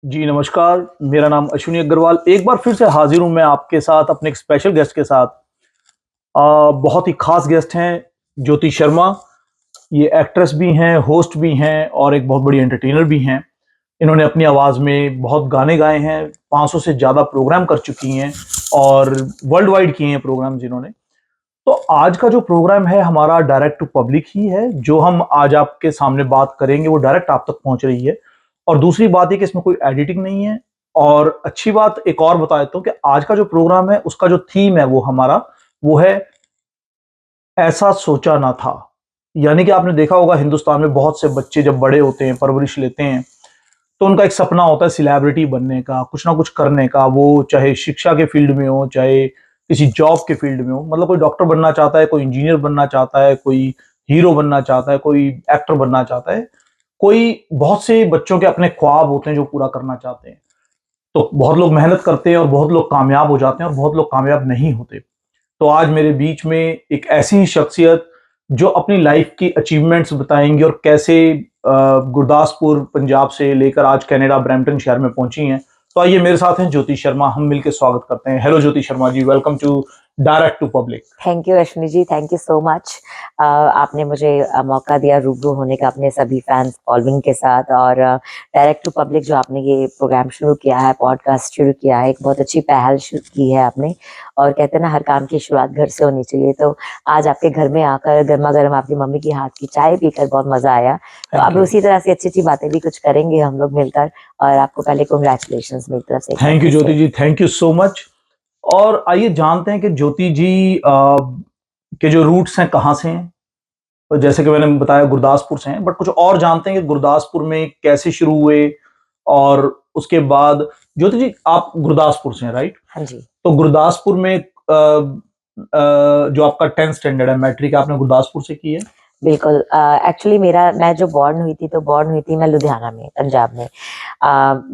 जी, नमस्कार। मेरा नाम अश्विनी अग्रवाल। एक बार फिर से हाज़िर हूँ मैं आपके साथ अपने एक स्पेशल गेस्ट के साथ। बहुत ही ख़ास गेस्ट हैं ज्योति शर्मा। ये एक्ट्रेस भी हैं, होस्ट भी हैं और एक बहुत बड़ी एंटरटेनर भी हैं। इन्होंने अपनी आवाज़ में बहुत गाने गाए हैं, 500 से ज़्यादा प्रोग्राम कर चुकी हैं और वर्ल्ड वाइड किए हैं प्रोग्राम्स इन्होंने। तो आज का जो प्रोग्राम है हमारा डायरेक्ट टू पब्लिक ही है, जो हम आज आपके सामने बात करेंगे वो डायरेक्ट आप तक पहुंच रही है। और दूसरी बात है कि इसमें कोई एडिटिंग नहीं है। और अच्छी बात एक और बता देता हूँ कि आज का जो प्रोग्राम है उसका जो थीम है वो हमारा वो है ऐसा सोचा ना था। यानी कि आपने देखा होगा हिंदुस्तान में बहुत से बच्चे जब बड़े होते हैं, परवरिश लेते हैं, तो उनका एक सपना होता है सेलिब्रिटी बनने का, कुछ ना कुछ करने का। वो चाहे शिक्षा के फील्ड में हो, चाहे किसी जॉब के फील्ड में हो। मतलब कोई डॉक्टर बनना चाहता है, कोई इंजीनियर बनना चाहता है, कोई हीरो बनना चाहता है, कोई एक्टर बनना चाहता है। कोई बहुत से बच्चों के अपने ख्वाब होते हैं जो पूरा करना चाहते हैं। तो बहुत लोग मेहनत करते हैं और बहुत लोग कामयाब हो जाते हैं और बहुत लोग कामयाब नहीं होते। तो आज मेरे बीच में एक ऐसी शख्सियत जो अपनी लाइफ की अचीवमेंट्स बताएंगी और कैसे गुरदासपुर पंजाब से लेकर आज कनाडा ब्रैम्पटन शहर में पहुंची हैं। तो आइए मेरे साथ हैं ज्योति शर्मा, हम मिलकर स्वागत करते हैं। Hello Jyoti Sharma ji, welcome to direct to public. Thank you Ashwini ji, thank you so much. आपने मुझे मौका दिया रूबरू होने का अपने सभी फैंस फॉलोइंग के साथ। और डायरेक्ट टू पब्लिक जो आपने ये प्रोग्राम शुरू किया है, पॉडकास्ट शुरू किया है, एक बहुत अच्छी पहल शुरू की है आपने। और कहते हैं ना, हर काम की शुरुआत घर से होनी चाहिए। तो आज आपके घर में आकर गर्मा गर्म आपकी मम्मी की हाथ की चाय पीकर बहुत मजा आया। तो अब उसी तरह से अच्छी अच्छी बातें भी कुछ करेंगे हम लोग मिलकर। और आपको पहले कंग्रेचुलेशन मेरी तरफ से एक बार थैंक यू फिर ज्योति से। जी, थैंक यू सो मच। और आइए जानते हैं कि ज्योति जी के जो रूट्स हैं कहाँ से हैं। तो जैसे कि मैंने बताया गुरदासपुर से हैं, बट कुछ और जानते हैं कि गुरदासपुर में कैसे शुरू हुए। और उसके बाद ज्योति जी आप गुरदासपुर से हैं, राइट? हाँ जी, तो गुरदासपुर में जो आपका 10th स्टैंडर्ड है, मैट्रिक आपने गुरदासपुर से की है? बिल्कुल। एक्चुअली मेरा मैं जो बॉर्न हुई थी मैं लुधियाना में, पंजाब में।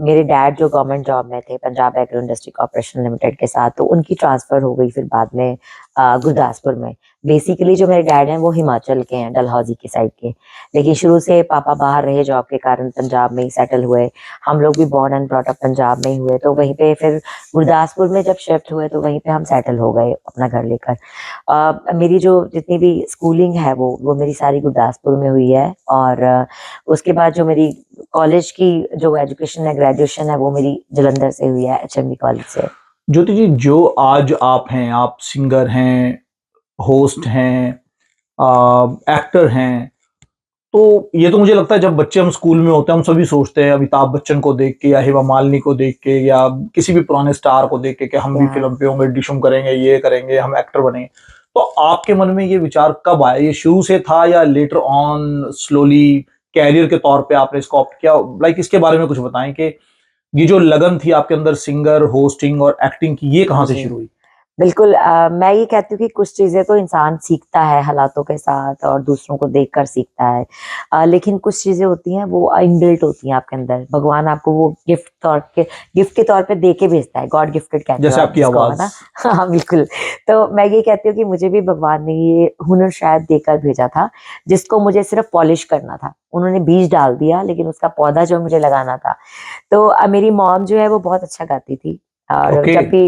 मेरे डैड जो गवर्नमेंट जॉब में थे Punjab agro industry corporation limited के साथ, तो उनकी ट्रांसफ़र हो गई फिर बाद में गुरदासपुर में। बेसिकली जो मेरे डैड हैं वो हिमाचल के हैं, डलहौज़ी की साइड के। लेकिन शुरू से पापा बाहर रहे जॉब के कारण, पंजाब में ही सेटल हुए। हम लोग भी born and brought up Punjab में ही हुए, तो वहीं पे फिर गुरदासपुर में जब शिफ्ट हुए तो वहीं पे हम सेटल हो गए अपना घर लेकर। मेरी जो जितनी भी स्कूलिंग है वो मेरी सारी गुरदासपुर में हुई है। और उसके बाद जो मेरी कॉलेज की जो एजुकेशन है, ग्रेजुएशन है, वो मेरी जालंधर से हुई है, एचएमबी कॉलेज से। ज्योति जी जो आज आप हैं, आप सिंगर हैं, होस्ट हैं, एक्टर हैं। तो ये तो मुझे लगता है जब बच्चे हम स्कूल में होते हैं हम सभी सोचते हैं अमिताभ बच्चन को देख के या हेमा मालिनी को देख के या किसी भी पुराने स्टार को देख के कि हम भी या फिल्म पे होंगे, डिशुम करेंगे, ये करेंगे, हम एक्टर बनेंगे। तो आपके मन में ये विचार कब आया? ये शुरू से था या लेटर ऑन स्लोली कैरियर के तौर पे आपने इसको ऑप्ट किया? लाइक इसके बारे में कुछ बताएं कि ये जो लगन थी आपके अंदर सिंगर, होस्टिंग और एक्टिंग की, ये हाँ कहाँ से जी। शुरू हुई? बिल्कुल। मैं ये कहती हूँ कि कुछ चीज़ें तो इंसान सीखता है हालातों के साथ और दूसरों को देखकर सीखता है। लेकिन कुछ चीज़ें होती हैं वो इनबिल्ट होती हैं आपके अंदर। भगवान आपको वो गिफ्ट के तौर पे दे के भेजता है। गॉड गिफ्टेड कहते हो जैसे आप आपकी जिसको, है आवाज। ना? हाँ, बिल्कुल। तो मैं ये कहती हूँ कि मुझे भी भगवान ने ये हुनर शायद देकर भेजा था, जिसको मुझे सिर्फ़ पॉलिश करना था। उन्होंने बीज डाल दिया लेकिन उसका पौधा जो मुझे लगाना था। तो मेरी मॉम जो है वो बहुत अच्छा गाती थी। और ओके। जब भी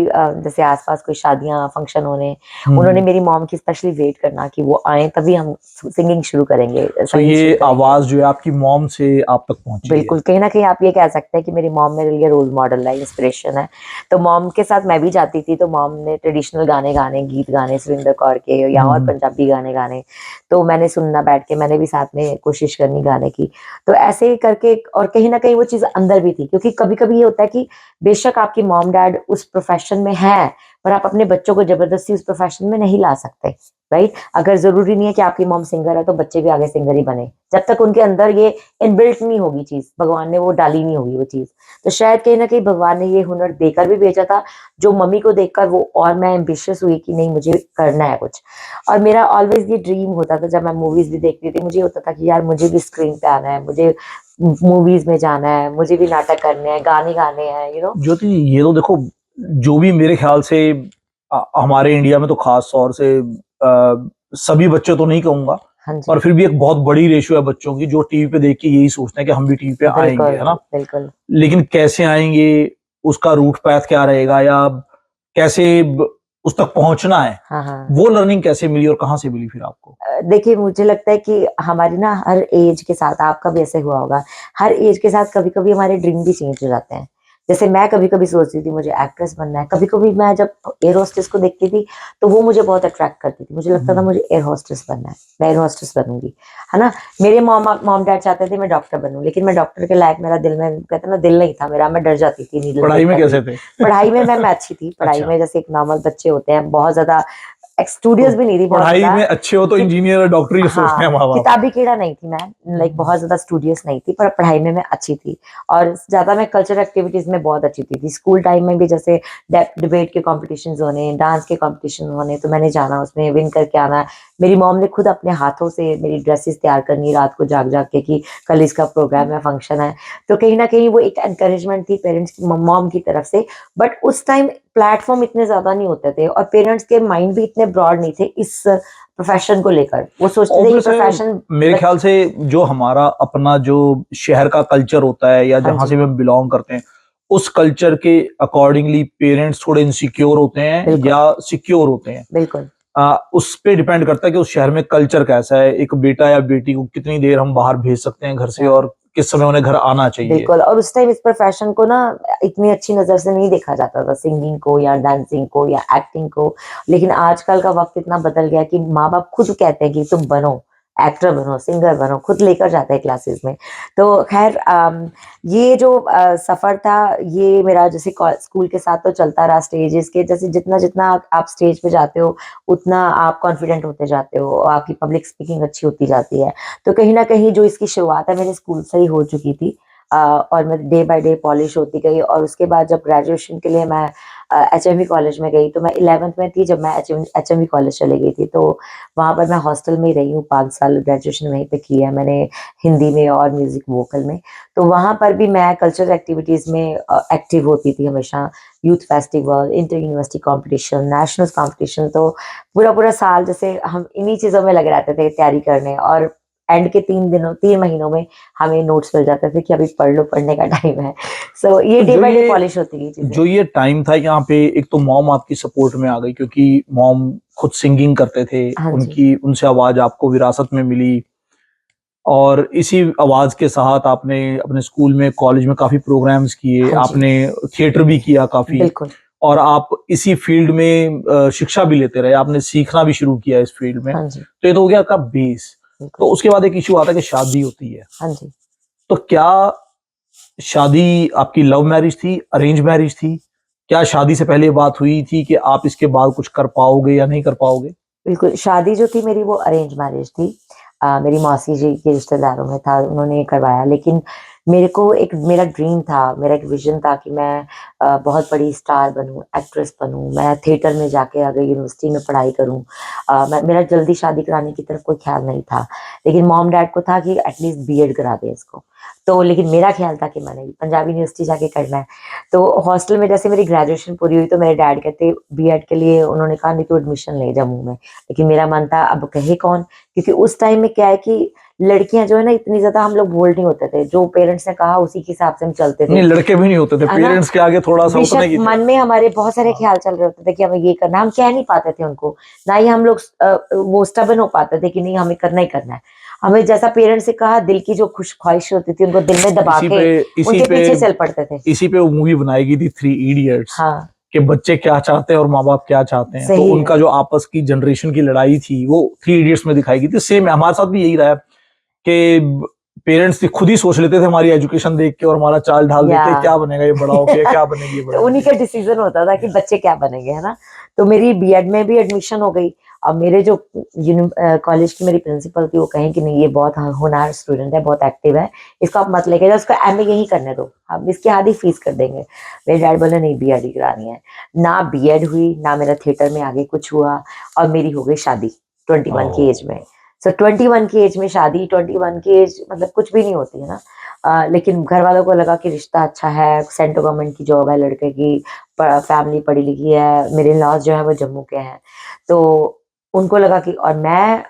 जैसे आस-पास कोई शादियाँ, फंक्शन होने, उन्होंने हम्म। मेरी मॉम की स्पेशली वेट करना कि वो आएँ तभी हम सिंगिंग शुरू करेंगे, सो संगीत शुरू ये करेंगे। आवाज जो है आपकी मॉम से आप तक पहुंची है। बिल्कुल, कहीं न कहीं आप ये कह सकते हैं कि मेरी मॉम मेरे लिए रोल मॉडल है, इंस्पिरेशन है। तो मॉम के साथ मैं भी जाती थी, तो मॉम ने ट्रेडिशनल गाने गाने, गीत गाने सुरिंदर कौर के या और हम्म। पंजाबी गाने गाने, तो मैंने सुनना बैठ के, मैंने भी साथ में कोशिश करनी गाने की। तो ऐसे ही करके, और कहीं न कहीं वो चीज़ अंदर भी थी, क्योंकि कभी-कभी ये होता है कि बेशक आपकी मॉम-डैड उस प्रोफ़ेशन में हैं, पर आप अपने बच्चों को ज़बरदस्ती उस प्रोफ़ेशन में नहीं ला सकते, राइट? अगर ज़रूरी नहीं है कि आपकी मॉम सिंगर है, तो बच्चे भी आगे सिंगर ही बने। जब तक उनके अंदर ये इनबिल्ट नहीं होगी चीज़, भगवान ने वो डाली नहीं होगी वो चीज़। तो शायद कहीं न कहीं भगवान ने ये हुनर देकर भी भेजा था, जो मम्मी को देखकर वो और मैं एम्बिशियस हुई कि नहीं, मुझे करना है कुछ। और मेरा ऑलवेज़ ये ड्रीम होता था, जब मैं मूवीज़ भी देखती थी, मुझे होता था कि यार मुझे भी स्क्रीन पे आना है, मुझे मूवीज़ में जाना है, मुझे भी नाटक करने हैं, गाने गाने हैं, यू नो? ज्योति जी ये तो देखो, जो भी मेरे ख्याल से हमारे इंडिया में तो खास तौर से सभी बच्चे तो नहीं कहूंगा, हाँ और जी, फिर भी एक बहुत बड़ी रेशियो है बच्चों की जो टीवी पे देख के यही सोचते हैं कि हम भी टीवी पे आएंगे, बिल्कुल, है ना? बिल्कुल। लेकिन कैसे आएंगे, उसका रूट पैथ क्या रहेगा, या कैसे उस तक पहुंचना है, हाँ, हाँ। वो लर्निंग कैसे मिली और कहाँ से मिली फिर आपको? देखिए मुझे लगता है कि हमारी ना हर एज के साथ आपका भी ऐसे हुआ होगा, हर एज के साथ कभी-कभी हमारे ड्रीम भी चेंज हो जाते हैं। जैसे मैं कभी-कभी सोचती थी मुझे एक्ट्रेस बनना है, कभी-कभी मैं जब एयर होस्टेस को देखती थी, तो वो मुझे बहुत अट्रैक्ट करती थी। मुझे लगता था हम्म। मुझे एयर होस्टेस बनना है, मैं एयर होस्टेस बनूँगी, है ना? मेरे मॉम डैड चाहते थे मैं डॉक्टर बनूँ, लेकिन मैं डॉक्टर के लायक मेरा दिल में कहते हैं ना दिल नहीं था मेरा, मैं डर जाती थी नीडल पढ़ाई में देखकर ही। कैसे थे? पढ़ाई में मैं अच्छी थी, पढ़ाई अच्छा। में जैसे एक नॉर्मल बच्चे होते हैं, बहुत ज़्यादा तो स्टूडियस भी नहीं थी बहुत पढ़ाई में ज़्यादा अच्छे हो तो कि इंजीनियर और डॉक्टर ही सोचते हैं हाँ, माँ बाप। किताबी कीड़ा नहीं थी मैं, लाइक बहुत ज़्यादा स्टूडियस नहीं थी, पर पढ़ाई में मैं अच्छी थी और ज़्यादा मैं कल्चरल एक्टिविटीज़ में बहुत अच्छी थी। स्कूल टाइम में भी जैसे डिबेट के कॉम्पिटिशन्स होने, डांस के कॉम्पिटिशन होने, तो मैंने जाना उसमें विन करके आना। मेरी मॉम ने खुद अपने हाथों से मेरी ड्रेसेस तैयार करनी रात को जाग-जाग के कि कल इसका प्रोग्राम है, फंक्शन है। तो कहीं न कहीं वो एक एनकरेजमेंट थी पेरेंट्स की मॉम की तरफ से, बट उस टाइम प्लेटफ़ॉर्म इतने ज़्यादा नहीं होते थे और पेरेंट्स के माइंड भी इतने ब्रॉड नहीं थे इस प्रोफ़ेशन को लेकर। वो सोचते थे ये ऑब्वियस है, प्रोफ़ेशन मेरे बच ख्याल से जो हमारा अपना जो शहर का कल्चर होता है या हाँ जहाँ से जी, भी हम बिलोंग करते हैं, उस कल्चर के अकॉर्डिंगली पेरेंट्स थोड़े इनसिक्योर होते हैं बिल्कुल, या सिक्योर होते हैं। बिल्कुल, उस पे डिपेंड करता है कि उस शहर में कल्चर कैसा है, एक बेटा या बेटी को कितनी देर हम बाहर भेज सकते हैं घर से या और किस समय उन्हें घर आना चाहिए। बिल्कुल और उस टाइम इस प्रोफ़ेशन को ना इतनी अच्छी नज़र से नहीं देखा जाता था, सिंगिंग को या डांसिंग को या एक्टिंग को। लेकिन आजकल का वक़्त इतना बदल गया है कि माँ-बाप खुद कहते हैं कि तुम बनो, एक्टर बनो, सिंगर बनो, खुद लेकर जाते हैं क्लासेस में। तो ख़ैर ये जो सफ़र था ये मेरा जैसे स्कूल के साथ तो चलता रहा स्टेजेस के जैसे जितना-जितना आप स्टेज पे जाते हो, उतना आप कॉन्फिडेंट होते जाते हो, आपकी पब्लिक स्पीकिंग अच्छी होती जाती है। तो कहीं न कहीं जो इसकी शुरुआत है मेरे स्कूल से ही हो चुकी थी और मैं डे बाय डे पॉलिश होती गई और उसके बाद जब ग्रेजुएशन के लिए मैं एचएमवी कॉलेज में गई तो मैं 11th में थी जब मैं एचएमवी कॉलेज चली गई थी तो वहाँ पर मैं हॉस्टल में ही रही हूँ 5 साल ग्रेजुएशन वहीं पे की है मैंने हिंदी में और म्यूजिक वोकल में। तो वहाँ पर भी मैं कल्चरल एक्टिविटीज़ में एक्टिव होती थी हमेशा, youth festival, inter university competition, nationals competition तो पूरा-पूरा साल जैसे हम इन्हीं चीज़ों में लगे रहते थे तैयारी करने और एंड के 3 महीनों में हमें नोट्स मिल जाते थे कि अभी पढ़ लो, पढ़ने का टाइम है। सो ये तो डे बाय डे पॉलिश होती गई चीज़ें। जो ये टाइम था यहाँ पे, एक तो मॉम आपकी सपोर्ट में आ गई क्योंकि मॉम खुद सिंगिंग करते थे, हाँ जी, उनकी उनसे आवाज आपको विरासत में मिली और इसी आवाज के साथ आपने अपने स्कूल में, कॉलेज में काफी प्रोग्राम्स किए, हाँ जी, आपने थिएटर भी किया काफी बिल्कुल, और आप इसी फील्ड में शिक्षा भी लेते रहे, आपने सीखना भी शुरू किया इस फील्ड में। हाँ जी, तो ये तो हो गया आपका बेस। बिल्कुल, तो उसके बाद एक इश्यू आता है कि शादी होती है। हाँ जी। तो क्या शादी आपकी लव मैरिज थी, अरेंज मैरिज थी? क्या शादी से पहले बात हुई थी कि आप इसके बाद कुछ कर पाओगे या नहीं कर पाओगे? बिल्कुल, शादी जो थी मेरी वो अरेंज मैरिज थी। मेरी मौसी जी के रिश्तेदारों में था, उन्होंने करवाया लेकिन मेरे को एक मेरा ड्रीम था, मेरा एक विज़न था कि मैं बहुत बड़ी स्टार बनूँ, एक्ट्रेस बनूँ, मैं थिएटर में जाके अगर यूनिवर्सिटी में पढ़ाई करूँ। मैं मेरा जल्दी शादी कराने की तरफ कोई ख़्याल नहीं था, लेकिन मॉम-डैड को था कि एटलीस्ट बीएड करा दें इसको। तो लेकिन मेरा ख़्याल था कि मैंने पंजाबी यूनिवर्सिटी जाके करना है। तो हॉस्टल में जैसे मेरी ग्रेजुएशन पूरी हुई तो मेरे डैड कहते बीएड के लिए उन्होंने कहा नहीं तू एडमिशन ले जम्मू में। लेकिन मेरा मन था अब कहे कौन? क्योंकि उस टाइम में क्या है कि लड़कियाँ जो है ना इतनी ज़्यादा हम लोग बोल्ड नहीं होते थे, जो पेरेंट्स ने कहा उसी के हिसाब से हम चलते थे, नहीं, लड़के भी नहीं होते थे, है ना? पेरेंट्स के आगे थोड़ा-सा उतने बेशक ही थे। मन में हमारे बहुत सारे हाँ। ख्याल चल रहे होते थे कि हमें ये करना है, हम कह नहीं पाते थे उनको, ना ही हम लोग वो स्टबर्न हो पाते थे कि नहीं हमें करना ही करना है। हमें जैसा पेरेंट्स ने कहा दिल की जो ख्वाहिश होती थी उनको दिल में दबा इसी के पे इसी उनके पे पीछे चल पड़ते थे। इसी पे वो मूवी बनाई गई थी थ्री इडियट्स, हाँ, कि बच्चे क्या चाहते हैं और माँ-बाप क्या चाहते हैं। तो सही है। उनका जो आपस की जनरेशन की लड़ाई थी, वो थ्री इडियट्स में दिखाई गई थी। सेम हमारे साथ भी यही रहा है कि पेरेंट्स खुद ही सोच लेते थे हमारी एजुकेशन देख के और हमारा चाल-ढाल देख या के, क्या बनेगा ये बड़ा होके, क्या बनेगी ये बड़ा तो उन्हीं होके। का डिसीजन होता था कि या बच्चे क्या बनेंगे, है ना? तो मेरी बीएड में भी एडमिशन हो गई। अब मेरे जो कॉलेज की मेरी प्रिंसिपल थी, वो कहीं कि नहीं ये बहुत होनहार स्टूडेंट है, बहुत एक्टिव है, इसको आप मत लेके जाओ, इसको एमए यहीं करने दो, हम इसकी आधी फीस कर देंगे। मेरे डैड बोले नहीं बीएड ही करानी है। ना बीएड हुई, ना मेरा थिएटर में आगे कुछ हुआ और मेरी हो गई शादी 21 की एज ओह! में। सो 21 की एज में शादी, 21 की एज मतलब कुछ भी नहीं होती है ना। लेकिन घर वालों को लगा कि रिश्ता अच्छा है, सेंट्रल गवर्नमेंट की जॉब है लड़के की, फैमिली पढ़ी लिखी है, मेरे इन-लॉज़ जो हैं वो जम्मू के हैं। तो उनको लगा कि और मैं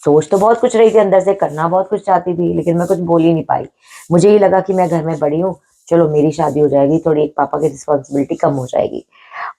सोच तो बहुत कुछ रही थी अंदर से, करना बहुत कुछ चाहती थी, लेकिन मैं कुछ बोल ही नहीं पाई। मुझे ये लगा कि मैं घर में बड़ी हूँ, चलो मेरी शादी हो जाएगी, थोड़ी एक पापा की रिस्पॉन्सिबिलिटी कम हो जाएगी।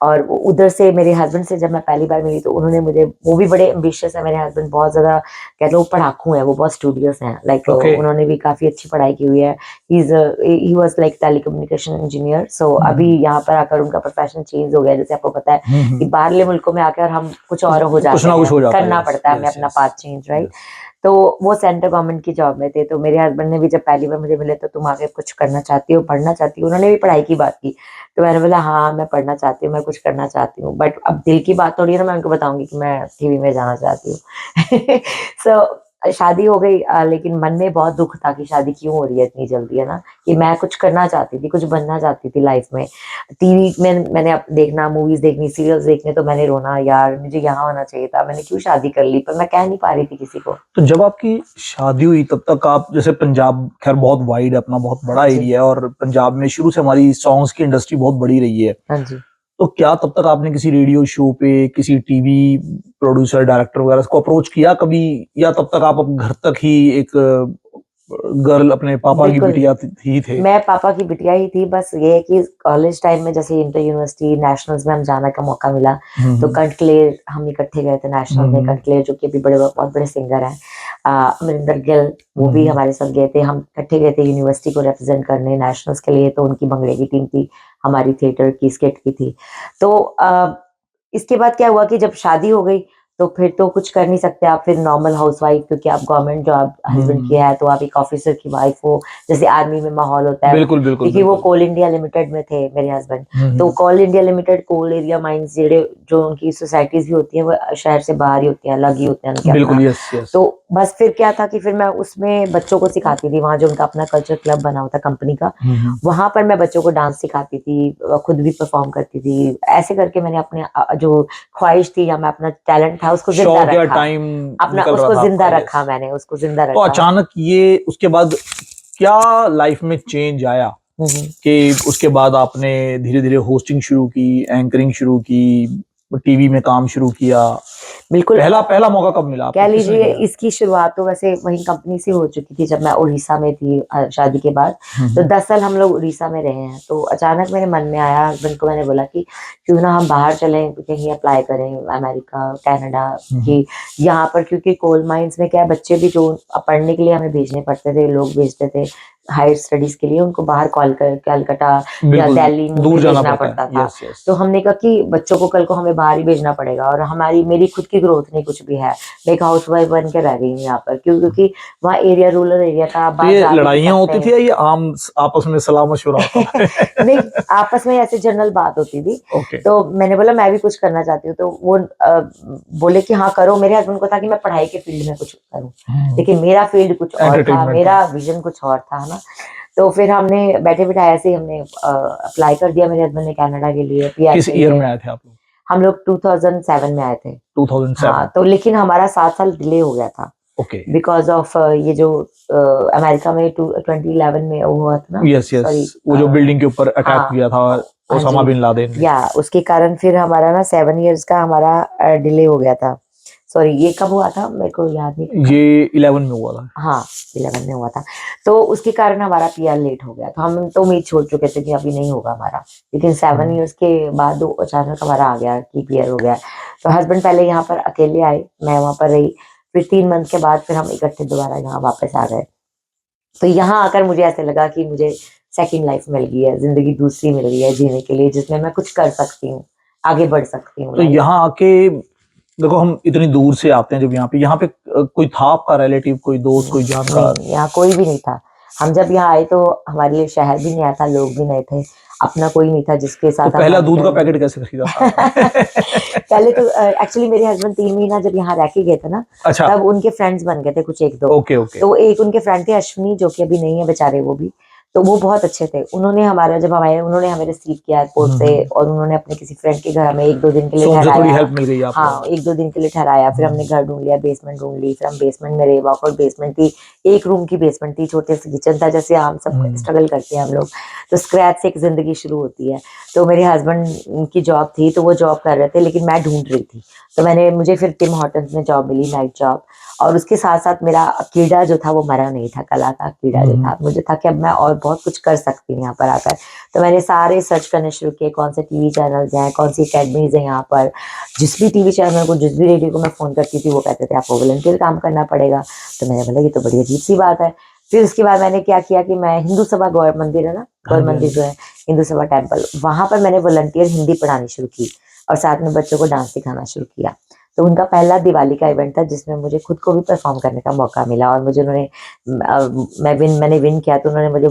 और उधर से मेरे हस्बैंड से जब मैं पहली बार मिली तो उन्होंने मुझे, वो भी बड़े एम्बिशियस है मेरे हस्बैंड, बहुत ज़्यादा कह लो पढ़ाकू हैं, वो बहुत स्टूडियस हैं, लाइक ओके। उन्होंने भी काफ़ी अच्छी पढ़ाई की हुई है। He was like telecommunication engineer. So अभी यहाँ पर आकर उनका प्रोफेशन चेंज हो गया, जैसे आपको पता है कि बाहरले मुल्कों में आकर हम कुछ और हो कुछ जाते ना कुछ हैं, हो जाता है, करना यस पड़ता है हमें यस अपना yes path change, right. Yes. तो वो सेंट्रल गवर्नमेंट की जॉब में थे, तो मेरे हस्बैंड ने भी जब पहली बार मुझे मिले तो तुम आगे कुछ करना चाहती हो, पढ़ना चाहती हो, उन्होंने भी पढ़ाई की बात की। तो मैंने बोला हाँ मैं पढ़ना चाहती हूँ, मैं कुछ करना चाहती हूँ, बट अब दिल की बात थोड़ी है ना मैं उनको बताऊंगी कि मैं टीवी में जाना चाहती हूँ। सो शादी हो गई, लेकिन मन में बहुत दुख था कि शादी क्यों हो रही है इतनी जल्दी, है ना, कि मैं कुछ करना चाहती थी, कुछ बनना चाहती थी लाइफ में। टीवी में मैंने देखना, मूवीज देखनी, सीरियल्स देखने, तो मैंने रोना, यार मुझे यहाँ होना चाहिए था, मैंने क्यों शादी कर ली, पर मैं कह नहीं पा रही थी किसी को। तो जब आपकी शादी हुई तब तक आप, जैसे पंजाब खैर बहुत वाइड है, अपना बहुत बड़ा हाँ जी, एरिया है, और पंजाब में शुरू से हमारी सॉन्ग्स की इंडस्ट्री बहुत बड़ी रही है। हाँ जी। तो क्या तब तक आपने किसी रेडियो शो पे, किसी टीवी प्रोड्यूसर डायरेक्टर वगैरह को अप्रोच किया कभी, या तब तक आप घर तक ही एक गर्ल, अपने पापा की बिल्कुल, बिटिया ही थे? मैं पापा की बिटिया ही थी, बस ये है कि कॉलेज टाइम में जैसे इंटर यूनिवर्सिटी नेशनल्स में हम जाने का मौका मिला, तो हम्म कंठलेर हम इकट्ठे गए थे नेशनल में। हम्म कंठलेर जो कि अभी बड़े बहुत बड़े सिंगर हैं, अमरिंदर गिल, वो भी हम्म हमारे साथ गए थे, हम इकट्ठे गए थे यूनिवर्सिटी को रिप्रेजेंट करने नेशनल्स के लिए। तो उनकी भंगड़े की टीम थी, हमारी थिएटर की स्किट की थी। तो इसके बाद क्या हुआ कि जब शादी हो गई तो फिर तो कुछ कर नहीं सकते आप, फिर नॉर्मल हाउसवाइफ, क्योंकि आप गवर्नमेंट जॉब हस्बैंड की हम्म। है, तो आप एक ऑफिसर की वाइफ हो, जैसे आर्मी में माहौल होता है। बिल्कुल बिल्कुल क्योंकि वो बिल्कुल। कोल इंडिया लिमिटेड में थे मेरे हस्बैंड, तो हम्म। कोल इंडिया लिमिटेड, कोल एरिया माइंस जेडे जो उनकी सोसाइटीज भी होती हैं वो शहर से बाहर ही होती हैं, अलग ही होते हैं उनके बिल्कुल, अपना। Yes yes. तो बस फिर क्या था कि फिर मैं उसमें बच्चों को सिखाती थी, वहाँ जो उनका अपना कल्चर क्लब बना होता कंपनी का, वहां पर मैं बच्चों को डांस सिखाती थी, खुद भी परफॉर्म करती थी। ऐसे करके मैंने अपने जो ख्वाहिश थी या मैं अपना टैलेंट था उसको जिंदा शौक या रखा, टाइम अपना निकल रहा उसको था जिंदा आपका, रखा, यस। मैंने उसको जिंदा तो रखा। अचानक ये उसके बाद क्या लाइफ में चेंज आया हम्म। कि उसके बाद आपने धीरे धीरे होस्टिंग शुरू की, एंकरिंग शुरू की, टीवी में काम शुरू किया? बिल्कुल। पहला पहला मौका कब मिला आपको, कह किसने लीजिए दिया? इसकी शुरुआत तो वैसे वहीं कंपनी से हो चुकी थी जब मैं उड़ीसा में थी, शादी के बाद। तो हम्म 10 साल हम लोग उड़ीसा में रहे हैं, तो अचानक मेरे मन में आया, हस्बैंड को मैंने बोला कि क्यों ना हम बाहर चलें, कहीं अप्लाई करें अमेरिका, कनाडा हम्म। की। यहाँ पर क्योंकि कोल माइंस में क्या है, बच्चे भी जो पढ़ने के लिए हमें भेजने पड़ते थे, लोग भेजते थे हायर स्टडीज के लिए, उनको बाहर कलकत्ता या बिल्कुल, दिल्ली दूर मुंबई जाना भेजना पड़ता है, पड़ता था। Yes yes. तो हमने कहा कि बच्चों को कल को हमें बाहर ही भेजना पड़ेगा, और हमारी मेरी खुद की ग्रोथ नहीं कुछ भी है, मैं एक हाउस वाइफ बन के रह गई हूँ यहाँ पर, क्योंकि वहाँ एरिया रूरल एरिया था, आप तो बाहर ये जा भी नहीं लड़ाइयाँ होती थी सकते। या ये आम आपस में सलाह मशवरा होता नहीं, था? आपस में ऐसे जनरल बात होती थी। ओके। तो मैंने बोला मैं भी कुछ करना चाहती हूँ, तो वो बोले कि हाँ करो। मेरे हस्बैंड को था कि मैं पढ़ाई के फील्ड में कुछ करूँ, लेकिन मेरा फील्ड कुछ और था, एंटरटेनमेंट था। मेरा विजन कुछ और था, है ना। तो फिर हमने बैठे बिठाए ऐसे ही हमने अप्लाई कर दिया मेरे हस्बैंड ने कनाडा के लिए, पीआर किस के ईयर लिए। में आए थे आप लोग? हम लोग 2007 में आए थे। हाँ, 2007। तो लेकिन हमारा 7 साल डिले हो गया था ओके। बिकॉज ऑफ ये जो अमेरिका में 2011 में वो हुआ था ना, यस यस, सॉरी। वो जो बिल्डिंग के ऊपर अटैक हाँ, किया था हाँ ओसामा जी, बिन लादेन ने। या उसके कारण फिर हमारा ना 7 इयर्स का हमारा डिले हो गया था। सॉरी, ये कब हुआ था मेरे को याद नहीं कब। ये 11 में हुआ था। हाँ, 11 में हुआ था। तो उसके कारण हमारा पीआर लेट हो गया, तो हम तो उम्मीद छोड़ चुके थे कि अभी नहीं होगा हमारा, लेकिन 7 इयर्स के बाद अचानक हमारा आ गया कि पीआर हो गया। तो हस्बैंड पहले यहाँ पर अकेले आए, मैं वहां पर रही, फिर 3 मंथ के बाद फिर हम इकट्ठे दोबारा यहाँ वापस आ गए। तो यहाँ आकर मुझे ऐसे लगा कि मुझे सेकंड लाइफ मिल गई है, जिंदगी दूसरी मिल गई है जीने के लिए, जिसमें मैं कुछ कर सकती हूँ, आगे बढ़ सकती हूँ तो लाइफ। यहाँ आके देखो, हम इतनी दूर से आते हैं, जब यहाँ पे कोई था आपका रिलेटिव, कोई दोस्त, कोई जानकार? नहीं, यहाँ कोई भी नहीं था। हम जब यहाँ आए तो हमारे लिए शहर भी नया था, लोग भी नए थे, अपना कोई नहीं था जिसके तो साथ हम पहला दूध का एंटर। पैकेट कैसे खरीदा था आपने? पहले तो एक्चुअली मेरे हस्बैंड 3 महीना जब यहाँ रह के गए थे ना, अच्छा। तब उनके फ्रेंड्स बन गए थे कुछ एक दो। Okay okay. तो एक उनके फ्रेंड थे अश्विनी, जो कि अभी नहीं है बेचारे वो भी। तो वो बहुत अच्छे थे। उन्होंने हमारा जब हम आए उन्होंने हमें रिसीव किया एयरपोर्ट से और उन्होंने अपने किसी फ्रेंड के घर हमें 1-2 दिन के लिए सो उनसे थोड़ी ठहराया। हेल्प मिल गई आपको। हाँ, 1-2 दिन के लिए ठहराया, फिर हमने घर ढूँढ लिया, बेसमेंट ढूँढ ली, फिर हम बेसमेंट में रहे, वॉकआउट बेसमेंट थी, 1 रूम की बेसमेंट थी, छोटे से किचन था, जैसे हम सब स्ट्रगल करते हैं हम लोग, तो स्क्रैच से एक ज़िंदगी शुरू होती है। तो मेरे हस्बैंड की जॉब थी, तो वो जॉब कर रहे थे, लेकिन मैं ढूँढ रही थी। तो मुझे फिर टिम हॉर्टन्स में जॉब मिली, नाइट जॉब, और उसके साथ-साथ मेरा कीड़ा जो था वो मरा नहीं था, कला का कीड़ा जो था। मुझे था कि अब मैं और बहुत कुछ कर सकती हूँ यहाँ पर आकर। तो मैंने सारे सर्च करने शुरू किए, कौन से टीवी चैनल्स हैं, कौन सी अकेडमीज़ हैं यहाँ पर। जिस भी टीवी चैनल को, जिस भी रेडियो को मैं फ़ोन करती थी, वो कहते थे आपको वॉलंटियर काम करना पड़ेगा। तो मैंने बोला ये तो बड़ी अजीब सी बात है। फिर उसके बाद मैंने क्या किया कि मैं हिंदू सभा गौर मंदिर है ना, हाँ गौर जी, हाँ मंदिर जी। जो है, हिंदू सभा टेम्पल, वहाँ पर मैंने वॉलंटियर हिंदी पढ़ानी शुरू की और साथ में बच्चों को डांस सिखाना शुरू किया। तो उनका पहला दिवाली का इवेंट था जिसमें मुझे खुद को भी परफ़ॉर्म करने का मौका मिला और मुझे मैंने विन किया, तो उन्होंने मुझे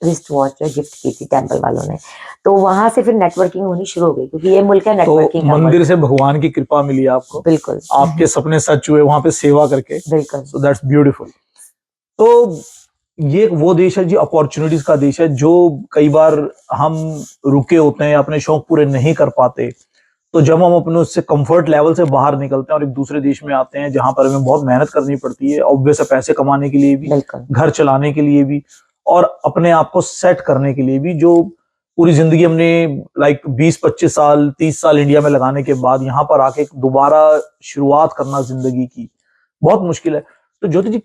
रिस्ट वॉच गिफ्ट की थी टेम्पल वालों ने। तो वहाँ से फिर नेटवर्किंग होनी शुरू हो गई क्योंकि ये मुल्क है तो नेटवर्किंग का मंदिर मुल्क। से भगवान की कृपा मिली आपको, बिल्कुल, आपके सपने सच हुए वहाँ पे सेवा करके, बिल्कुल। So that's beautiful. तो ये वो देश है जी, अपॉर्चुनिटीज़ का देश है, जो कई बार हम रुके होते हैं, अपने शौक पूरे नहीं कर पाते, तो जब हम अपने उससे कंफर्ट लेवल से बाहर निकलते हैं और एक दूसरे देश में आते हैं, जहाँ पर हमें बहुत मेहनत करनी पड़ती है, ऑब्वियस है पैसे कमाने के लिए भी, बिल्कुल, घर चलाने के लिए भी और अपने आप को सेट करने के लिए भी, जो पूरी ज़िंदगी हमने लाइक 20-25 साल, 30 साल इंडिया में लगाने के बाद यहाँ पर आके दोबारा शुरुआत करना ज़िंदगी की, बहुत मुश्किल है। तो ज्योति जी,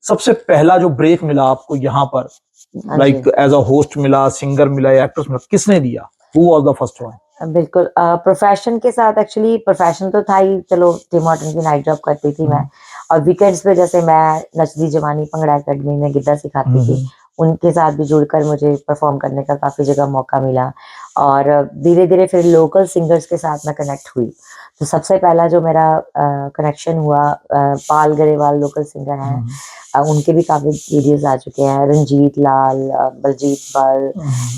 सबसे पहला जो ब्रेक मिला आपको यहाँ पर, हाँ जी। लाइक एज़ अ होस्ट मिला, सिंगर मिला या एक्ट्रेस मिला, किसने दिया? हू वाज़ द फर्स्ट वन? बिल्कुल प्रोफ़ेशन के साथ एक्चुअली प्रोफ़ेशन तो था ही, चलो टिम हॉर्टन की नाइट जॉब करती थी मैं और वीकेंड्स पे जैसे मैं नचदी जवानी भंगड़ा अकेडमी में गिद्दा सिखाती थी, उनके साथ भी जुड़कर मुझे परफ़ॉर्म करने का काफ़ी जगह मौका मिला और धीरे-धीरे फिर लोकल सिंगर्स के साथ मैं कनेक्ट हुई। तो सबसे पहला जो मेरा कनेक्शन हुआ पाल ग्रेवाल लोकल सिंगर हैं, उनके भी काफ़ी वीडियोज़ आ चुके हैं, रंजीत लाल, बलजीत बल,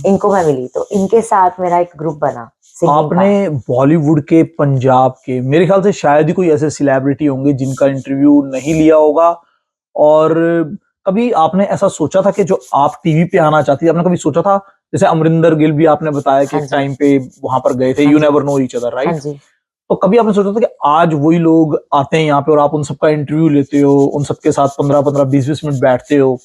इनको मैं मिली, तो इनके साथ मेरा एक ग्रुप बना सिंगिंग का। आपने बॉलीवुड के, पंजाब के, मेरे ख्याल से शायद ही कोई ऐसे सेलिब्रिटी होंगे जिनका इंटरव्यू नहीं लिया होगा। और कभी आपने ऐसा सोचा था कि जो आप टीवी पे आना चाहती थी, आपने कभी सोचा था, जैसे अमरिंदर गिल भी आपने बताया कि हाँ एक जी, टाइम पे वहां पर गए थे, हाँ यू जी, नेवर नो ईच अदर, हाँ राइट? जी। तो कभी आपने सोचा था कि आज वही लोग आते हैं यहाँ पे और आप उन सबका इंटरव्यू लेते हो, उन सबके साथ 15-15, 20-20 मिनट बैठते हो,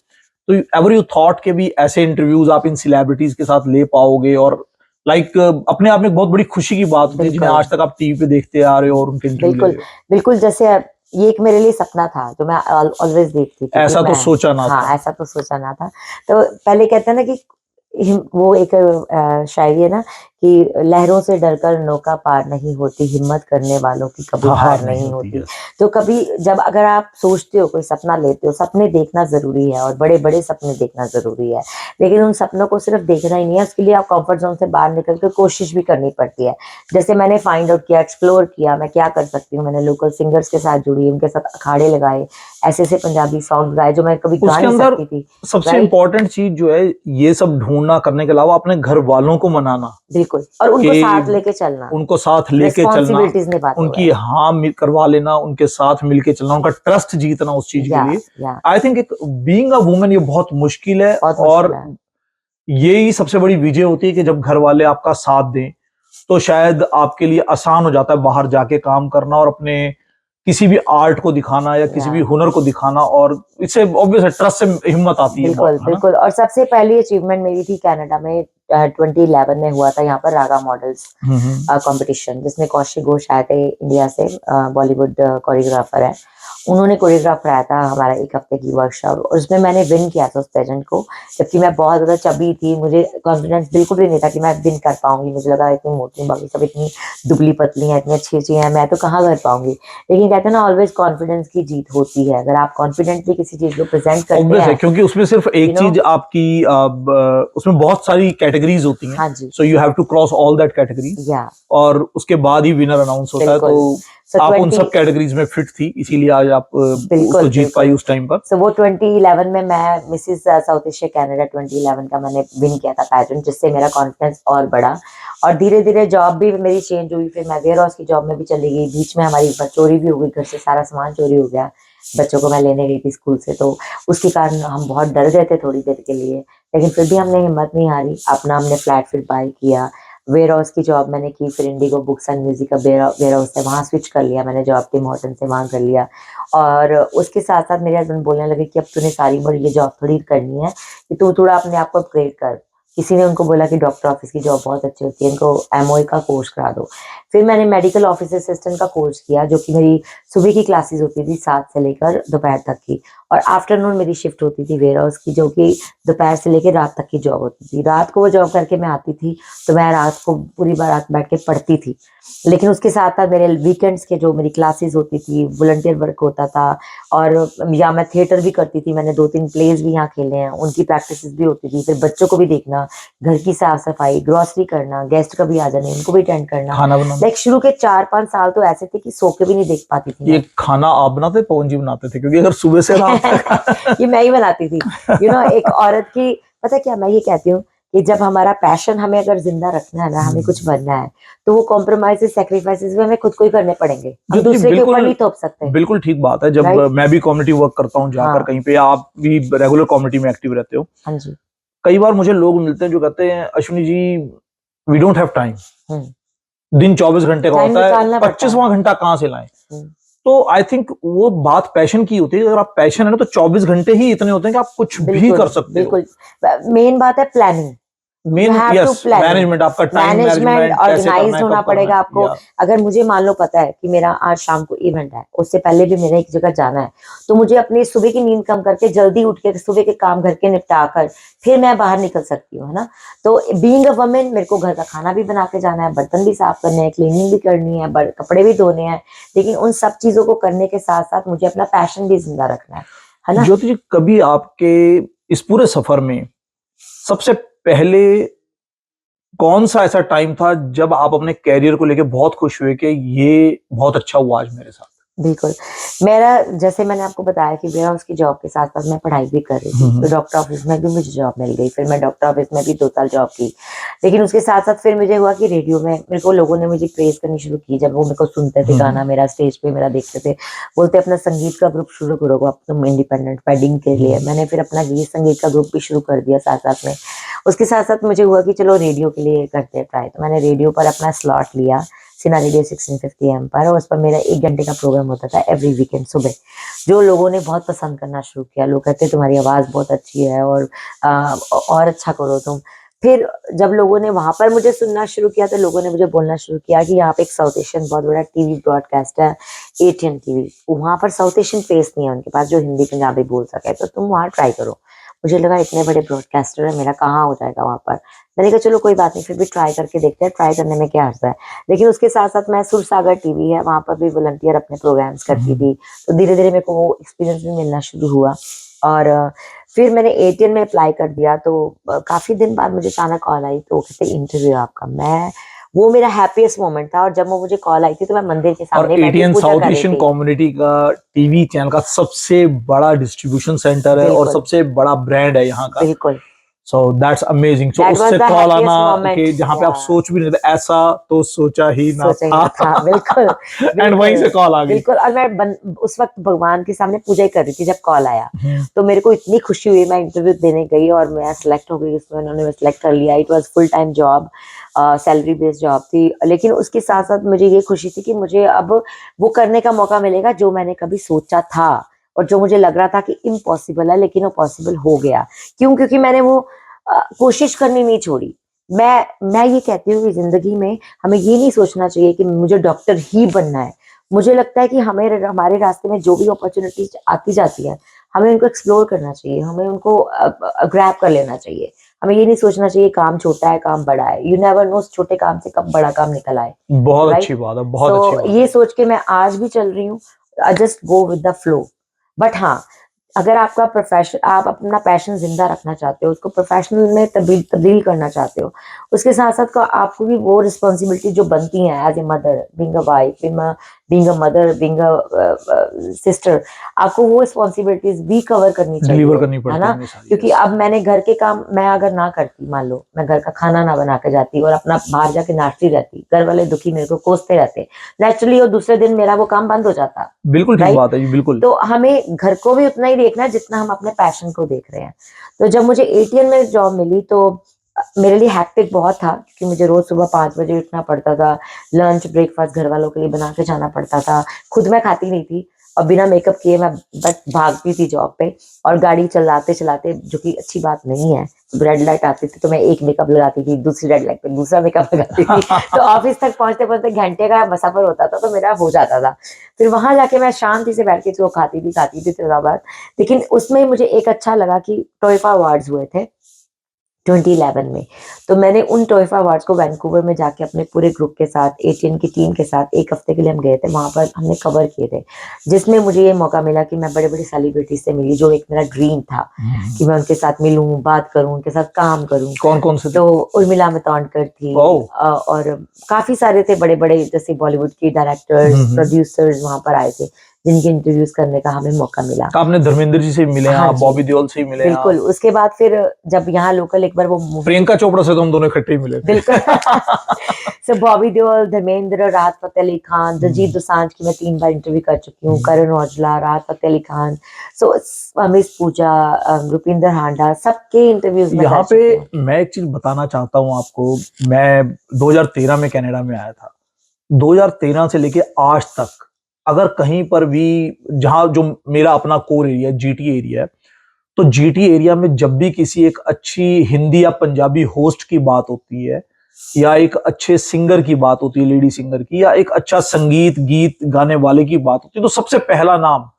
तो एवर यू थॉट के भी ऐसे इंटरव्यूज आप इन सेलिब्रिटीज के साथ ले पाओगे और लाइक अपने आप में एक बहुत बड़ी खुशी की बात होती है जिन्हें बिल्कुल, आज तक आप टीवी पे देखते आ रहे हो और उनके इंटरव्यू ले बिल्कुल, रहे हो। बिल्कुल जैसे ये एक मेरे लिए सपना था जो मैं ऑलवेज़ देखती थी कि ऐसा तो मैं सोचा ना हाँ, था। ऐसा तो सोचा ना था। तो पहले कहते हैं ना कि वो एक शायरी है ना कि लहरों से डरकर नौका पार नहीं होती, हिम्मत करने वालों की कभी हाँ, हार हार नहीं नहीं होती, होती। यस। तो कभी जब अगर आप सोचते हो, कोई सपना लेते हो, सपने देखना ज़रूरी है और बड़े-बड़े सपने देखना ज़रूरी है। लेकिन उन सपनों को सिर्फ़ देखना ही नहीं है, उसके लिए आप कम्फ़र्ट ज़ोन से बाहर निकल के कोशिश भी करनी पड़ती है। जैसे मैंने फाइंड आउट किया, एक्सप्लोर किया, मैं क्या कर सकती हूँ, मैंने लोकल सिंगर्स के साथ जुड़ी, उनके साथ अखाड़े लगाए, ऐसे-ऐसे पंजाबी सॉन्ग्स गाए जो मैं कभी गा उसके नहीं अंदर सकती थी, सबसे राइट? इंपॉर्टेंट चीज जो है, ये सब ढूंढना करने के अलावा अपने घर वालों को मनाना बिल्कुल, और उनको साथ कि लेके चलना, उनको साथ लेके चलना, रिस्पॉन्सिबिलिटीज़ निभाते हुए। उनकी हाँ करवा लेना, उनके साथ मिलके चलना, उनका ट्रस्ट जीतना उस चीज के लिए। या आई थिंक एक बीइंग अ वुमन ये बहुत मुश्किल है बहुत और मुश्किल है। यही सबसे बड़ी विजय होती है कि जब घर वाले आपका साथ दें, तो शायद आपके लिए आसान हो जाता है बाहर जाके काम करना और अपने किसी भी आर्ट को दिखाना या किसी या भी हुनर को दिखाना, और इससे ऑब्वियस है ट्रस्ट से हिम्मत आती है बिल्कुल, है ना? बिल्कुल और सबसे पहली अचीवमेंट मेरी थी कनाडा में 2011 में हुआ था यहाँ पर रागा मॉडल्स हम्म। कॉम्पिटिशन जिसमें कौशिक घोष आए थे इंडिया से, बॉलीवुड कोरियोग्राफर है। उन्होंने कोरियोग्राफ कराया था हमारा 1 हफ्ते की वर्कशॉप और उसमें मैंने विन किया था उस पेजेंट को। जबकि मैं बहुत ज़्यादा चबी थी, मुझे कॉन्फिडेंस बिल्कुल भी नहीं था कि मैं विन कर पाऊँगी। मुझे लगा इतनी मोटी हूँ, बाकी सब इतनी दुबली-पतली हैं, इतनी अच्छी-अच्छी हैं, मैं तो कहाँ कर पाऊँगी। लेकिन कहते हैं ना ऑलवेज़ कॉन्फिडेंस की जीत होती है। अगर आप कॉन्फिडेंटली किसी चीज़ को प्रेज़ेंट करते ऑब्वियस है हैं, क्योंकि उसमें सिर्फ यू एक नो चीज आपकी उसमें बहुत सारी कैटेगरीज होती हैं, हाँ जी, so you have to cross all that categories या और उसके बाद ही विनर अनाउंस होता है। तो बिल्कुल। सो आप उन 20 सब कैटेगरीज में फिट थी, इसीलिए आज आप उसको बिल्कुल, जीत पाई बिल्कुल। उस टाइम पर। सो वो 2011 में मैं मिसेस साउथ एशिया कनाडा 2011 का मैंने विन किया था पेजेंट जिससे मेरा कॉन्फिडेंस और बढ़ा और धीरे-धीरे जॉब भी मेरी चेंज हुई, फिर मैं वेयर हाउस की जॉब में भी चली गई। बीच में हमारी चोरी भी हो गई, घर से सारा सामान चोरी हो गया। बच्चों को मैं लेने गई थी स्कूल से, तो उसके कारण हम बहुत डर गए थे थोड़ी देर के लिए। लेकिन फिर भी हमने हिम्मत नहीं हारी, अपना हमने फ्लैट फिर बाय किया, वेयर हाउस की जॉब मैंने की, फिर इंडिगो बुक्स एंड म्यूजिक का वेयर हाउस है, वहाँ स्विच कर लिया मैंने जॉब, टिम हॉर्टन से वहाँ कर लिया। और उसके साथ साथ मेरे हस्बैंड बोलने लगे कि अब तूने सारी उम्र ये जॉब थोड़ी करनी है, कि तू थोड़ा अपने आप को अपग्रेड कर। किसी ने उनको बोला कि डॉक्टर ऑफिस की जॉब बहुत अच्छी होती है, इनको एमओए का कोर्स करा दो। फिर मैंने मेडिकल ऑफिस असिस्टेंट का कोर्स किया, जो कि मेरी सुबह की क्लासेस होती थी 7 से लेकर दोपहर तक की, और आफ्टरनून मेरी शिफ्ट होती थी वेयर हाउस की, जो कि दोपहर से लेकर रात तक की जॉब होती थी। रात को वो जॉब करके मैं आती थी, तो मैं रात को पूरी रात बैठ के पढ़ती थी। लेकिन उसके साथ साथ मेरे वीकेंड्स के जो मेरी क्लासेस होती थी, वॉलंटियर वर्क होता था, और या मैं थिएटर भी करती थी, मैंने 2-3 प्लेस भी यहाँ खेले हैं, उनकी प्रैक्टिसेस भी होती थी। फिर बच्चों को भी देखना, घर की साफ सफाई, ग्रोसरी करना, गेस्ट का भी आ जाने, उनको भी अटेंड करना। खाना बनाना, लाइक शुरू के 4-5 साल तो ऐसे थे कि सो के भी नहीं देख पाती थी ये मैं। खाना आप बनाते पवन जी बनाते थे? क्योंकि अगर सुबह से रात तक ये मैं ही बनाती थी। एक औरत की, पता क्या, मैं ये कहती हूँ कि जब हमारा पैशन हमें अगर जिंदा रखना है ना, हमें कुछ बनना है, तो वो कॉम्प्रोमाइजेस, सैक्रिफाइसेस भी हमें खुद को ही करने पड़ेंगे, हम ज्योति जी दूसरे के ऊपर नहीं बिल्कुल, थोप सकते। बिल्कुल ठीक बात है। जब राइट। मैं भी कम्युनिटी वर्क करता हूँ जाकर हाँ। कहीं पे, आप भी रेगुलर कम्युनिटी में एक्टिव रहते हो, हाँ जी। कई बार मुझे लोग मिलते हैं जो कहते हैं Ashwini ji we don't have time, हम्म। दिन 24 घंटे का टाइम होता है, निकालना पड़ता है। 25वां घंटा कहाँ से लाएं? हम्म। तो आई थिंक वो बात पैशन की होती है। अगर आप पैशन है ना, तो 24 घंटे ही इतने होते हैं कि आप कुछ भी बिल्कुल कर सकते हो। बिल्कुल। मेन बात है planning. You main have to yes, planning, management, आपका टाइम मैनेजमेंट मैनेजमेंट कैसे करना ऑर्गेनाइज्ड है, होना कब करना पड़ेगा है, आपको। या अगर मुझे मान लो पता है कि मेरा आज शाम को इवेंट है, उससे पहले भी मेरा एक जगह जाना है, तो मुझे अपनी सुबह की नींद कम करके जल्दी उठ के सुबह के काम घर के निपटा कर फिर मैं बाहर निकल सकती हूँ, है ना। तो बीइंग अ वुमेन, मेरे को घर का खाना भी बना के जाना है, बर्तन भी साफ करने हैं, क्लीनिंग भी करनी है, कपड़े भी धोने हैं, लेकिन उन सब चीजों को करने के साथ साथ मुझे अपना पैशन भी जिंदा रखना है ना। ज्योति जी कभी आपके इस पूरे सफर में सबसे पहले कौन सा ऐसा टाइम था जब आप अपने कैरियर को लेके बहुत खुश हुए कि ये बहुत अच्छा हुआ आज मेरे साथ? बिल्कुल। मेरा, जैसे मैंने आपको बताया कि वेयर हाउस की जॉब के साथ-साथ मैं पढ़ाई भी कर रही थी, तो डॉक्टर ऑफिस में भी मुझे जॉब मिल गई। फिर मैं डॉक्टर ऑफिस में भी 2 साल जॉब की। लेकिन उसके साथ-साथ फिर मुझे हुआ कि रेडियो में मेरे को लोगों ने मुझे प्रेज़ करनी शुरू की, जब वो मेरे को सुनते थे, गाना मेरा स्टेज पे मेरा देखते थे। बोलते अपना संगीत का ग्रुप शुरू करो अब तुम इंडिपेंडेंट वेडिंग के लिए। मैंने फिर अपना गीत संगीत का ग्रुप भी शुरू कर दिया साथ-साथ में। उसके साथ-साथ मुझे हुआ कि चलो रेडियो के लिए करते हैं ट्राई, तो मैंने रेडियो पर अपना स्लॉट लिया, सिना रेडियो 1650 एम पर, और उस पर मेरा 1 घंटे का प्रोग्राम होता था एवरी वीकेंड सुबह, जो लोगों ने बहुत पसंद करना शुरू किया। लोग कहते तुम्हारी आवाज़ बहुत अच्छी है, और और अच्छा करो तुम। फिर जब लोगों ने वहाँ पर मुझे सुनना शुरू किया, तो लोगों ने मुझे बोलना शुरू किया कि यहाँ पे एक साउथ एशियन बहुत बड़ा टीवी ब्रॉडकास्ट है, एटीएन टीवी, वहाँ पर साउथ एशियन फेस नहीं है उनके पास जो हिंदी पंजाबी बोल सके, तो तुम वहाँ ट्राई करो। मुझे लगा इतने बड़े ब्रॉडकास्टर है, मेरा कहाँ हो जाएगा वहाँ पर। मैंने कहा चलो कोई बात नहीं, फिर भी ट्राई करके देखते हैं, ट्राई करने में क्या हर्ज है। लेकिन उसके साथ-साथ मैं सुरसागर टीवी है, वहाँ पर भी वॉलंटियर अपने प्रोग्राम्स करती थी। तो धीरे-धीरे मेरे को वो एक्सपीरियंस भी मिलना शुरू हुआ, और फिर मैंने एटीएन में अप्लाई कर दिया, तो काफ़ी दिन बाद मुझे अचानक कॉल आई, तो वो कहते इंटरव्यू है आपका। वो मेरा हैप्पीएस्ट मोमेंट था, और जब वो मुझे कॉल आई थी, तो मैं मंदिर के और सामने बैठी एटीएन पूजा साउथ कर रही एशियन थी। कम्युनिटी का टीवी चैनल का सबसे बड़ा डिस्ट्रीब्यूशन सेंटर है और बिल्कुल, सबसे बड़ा ब्रांड है यहाँ का। बिल्कुल। So that's amazing. So that was उससे द कॉल आना हैप्पीएस्ट मोमेंट। कि जहाँ पे आप या सोच भी नहीं थे, ऐसा तो सोचा ही ना सोचा ही था। ना था, बिल्कुल, एंड वहीं बिल्कुल, से कॉल आ गई। बिल्कुल। और उस वक़्त भगवान के सामने पूजा ही कर रही थी जब कॉल आया। हम्म। तो मेरे को इतनी खुशी हुई, मैं इंटरव्यू देने गई और मैं सेलेक्ट हो गई उसमें, उन्होंने मुझे सेलेक्ट कर लिया। It was full time job, salary based job थी। लेकिन उसके साथ-साथ मुझे ये खुशी थी कि मुझे अब वो करने का मौका मिलेगा जो मैंने कभी सोचा था, और जो मुझे लग रहा था कि इम्पॉसिबल है, लेकिन वो पॉसिबल हो गया। क्यों? क्योंकि मैंने वो कोशिश करनी नहीं छोड़ी। मैं ये कहती हूँ कि ज़िंदगी में हमें ये नहीं सोचना चाहिए कि मुझे डॉक्टर ही बनना है। मुझे लगता है कि हमारे रास्ते में जो भी अपॉर्च्युनिटीज़ आती जाती हैं, हमें उनको एक्सप्लोर करना चाहिए, हमें उनको ग्रैब कर लेना चाहिए। हमें ये नहीं सोचना चाहिए काम छोटा है, काम बड़ा है। यू नेवर नो छोटे काम से कब बड़ा काम निकल आए, बहुत राइट? अच्छी बात है, बहुत अच्छी सो बात ये है। सोच के मैं आज भी चल रही हूँ, I just go with the flow. But हाँ, अगर आपका प्रोफेशन, आप अपना पैशन ज़िंदा रखना चाहते हो, उसको प्रोफेशनल में तब्दील करना चाहते हो, उसके साथ-साथ आपको भी वो रिस्पॉन्सिबिलिटी जो बनती हैं as a mother, being a wife, being a mother, being a sister, आपको वो रिस्पॉन्सिबिलिटीज भी कवर करनी डिलीवर चाहिए, करनी है पड़ती ना? है ये सारी, क्योंकि yes. अब मैंने घर के काम मैं अगर ना करती, मान लो मैं घर का खाना ना बना के जाती और अपना बाहर जाके नाचती रहती, घर वाले दुखी मेरे को कोसते रहते नेचुरली, और दूसरे दिन मेरा वो काम बंद हो जाता, बिल्कुल ठीक राइट? बात है जी, बिल्कुल। तो हमें घर को भी उतना ही देखना है जितना हम अपने पैशन को देख रहे हैं। तो जब मुझे एटीएन में जॉब मिली तो मेरे लिए हैक्टिक बहुत था, क्योंकि मुझे रोज सुबह 5 बजे उठना पड़ता था, लंच ब्रेकफास्ट घर वालों के लिए बना के जाना पड़ता था, खुद मैं खाती नहीं थी और बिना मेकअप किए मैं बस भागती थी जॉब पे, और गाड़ी चलाते चलाते, जो कि अच्छी बात नहीं है, रेड लाइट आती थी तो मैं एक मेकअप लगाती थी, दूसरी रेड लाइट पे दूसरा मेकअप लगाती थी तो ऑफिस तक पहुंचते पहुंचते घंटे का सफर होता था, तो मेरा हो जाता था। फिर वहां जाके मैं शांति से बैठ के जो खाती थी थोड़ा बहुत। लेकिन उसमें मुझे एक अच्छा लगा कि टोयफा अवार्ड्स हुए थे 2011 में, तो मैंने उन टोयफा अवार्ड्स को वैंकूवर में जाके अपने पूरे ग्रुप के साथ, एटीएन की टीम के साथ 1 हफ्ते के लिए हम गए थे, वहाँ पर हमने कवर किए थे, जिसमें मुझे ये मौका मिला कि मैं बड़े-बड़े सेलिब्रिटी से मिली, जो एक मेरा ड्रीम था कि मैं उनके साथ मिलूँ, बात करूँ, उनके साथ काम करूँ। कौन-कौन से थे? तो उर्मिला मातोंडकर थी, ओह! और काफ़ी सारे थे बड़े-बड़े, जैसे बॉलीवुड के डायरेक्टर्स, प्रोड्यूसर्स वहाँ पर आए थे, जिनके इंटरव्यूज़ करने का हमें मौका मिला। आपने धर्मेंद्र जी से मिले हाँ आप, जी, बॉबी देओल से ही मिले आप। बिल्कुल। उसके बाद फिर जब यहाँ लोकल एक बार वो मूवी, प्रियंका चोपड़ा से तो हम दोनों इकट्ठे ही मिले थे। बिल्कुल सो बॉबी देओल, धर्मेंद्र, राहत फ़तेह अली खान, दिलजीत दोसांझ की मैं 3 बार इंटरव्यू कर चुकी हूँ, करण औजला, राहत फ़तेह अली खान, सो मिस पूजा, रुपिंदर हांडा, सबके इंटरव्यूज़ मैं कर यहाँ चुकी हूँ। पे मैं एक चीज़ बताना चाहता हूँ आपको, मैं 2013 में कनाडा में आया था। 2013 से लेके आज तक अगर कहीं पर भी, जहाँ जो मेरा अपना कोर एरिया जीटी एरिया है, तो जीटी एरिया में जब भी किसी एक अच्छी हिंदी या पंजाबी होस्ट की बात होती है, या एक अच्छे सिंगर की बात होती है, लेडी सिंगर की, या एक अच्छा संगीत गीत गाने वाले की बात होती है, तो सबसे पहला नाम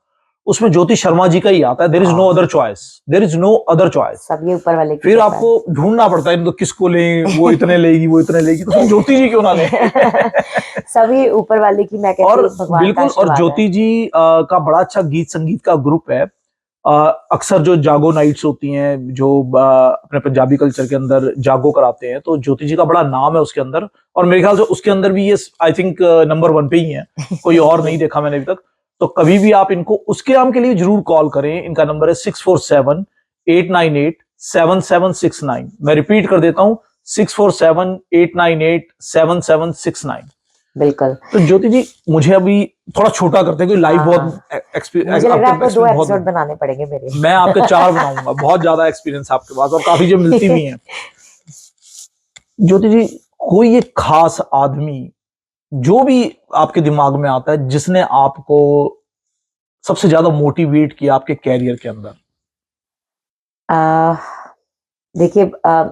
उसमें ज्योति शर्मा जी का ही आता है। देयर इज नो हाँ, other choice, there is no other choice. सब ये ऊपर वाले की फिर कृपा है। आपको ढूंढना पड़ता है तो किसको लें, वो इतने लेगी, वो इतने लेगी, तो फिर ज्योति जी क्यों ना लें। सभी ऊपर वाले की, मैं कहती और हूँ, भगवान का बिल्कुल, और आशीर्वाद है। ज्योति जी का बड़ा अच्छा गीत संगीत का ग्रुप है। अक्सर जो जागो नाइट्स होती हैं, जो अपने पंजाबी कल्चर के अंदर जागो कराते हैं, तो ज्योति जी का बड़ा नाम है उसके अंदर, और मेरे ख्याल से उसके अंदर भी ये आई थिंक नंबर 1 पे ही है, कोई और थैंक यू। नहीं देखा मैंने अभी तक। तो कभी भी आप इनको उसके नाम के लिए जरूर कॉल करें। इनका नंबर है 647-898-7769। मैं रिपीट कर देता हूँ, 647-898-7769। बिल्कुल। तो ज्योति जी, मुझे अभी थोड़ा छोटा करते हैं, क्योंकि लाइफ बहुत हाँ, मुझे लग रहा है आपके आपको 2 एक्सपीरियंस बहुत, एपिसोड बनाने पड़ेंगे मेरे। मैं आपके 4 बनाऊंगा, बहुत ज्यादा एक्सपीरियंस आपके पास और काफी चीजें मिलती भी हैं। ज्योति जी, कोई एक खास आदमी जो भी आपके दिमाग में आता है, जिसने आपको सबसे ज्यादा मोटिवेट किया आपके कैरियर के अंदर? आ, देखिए,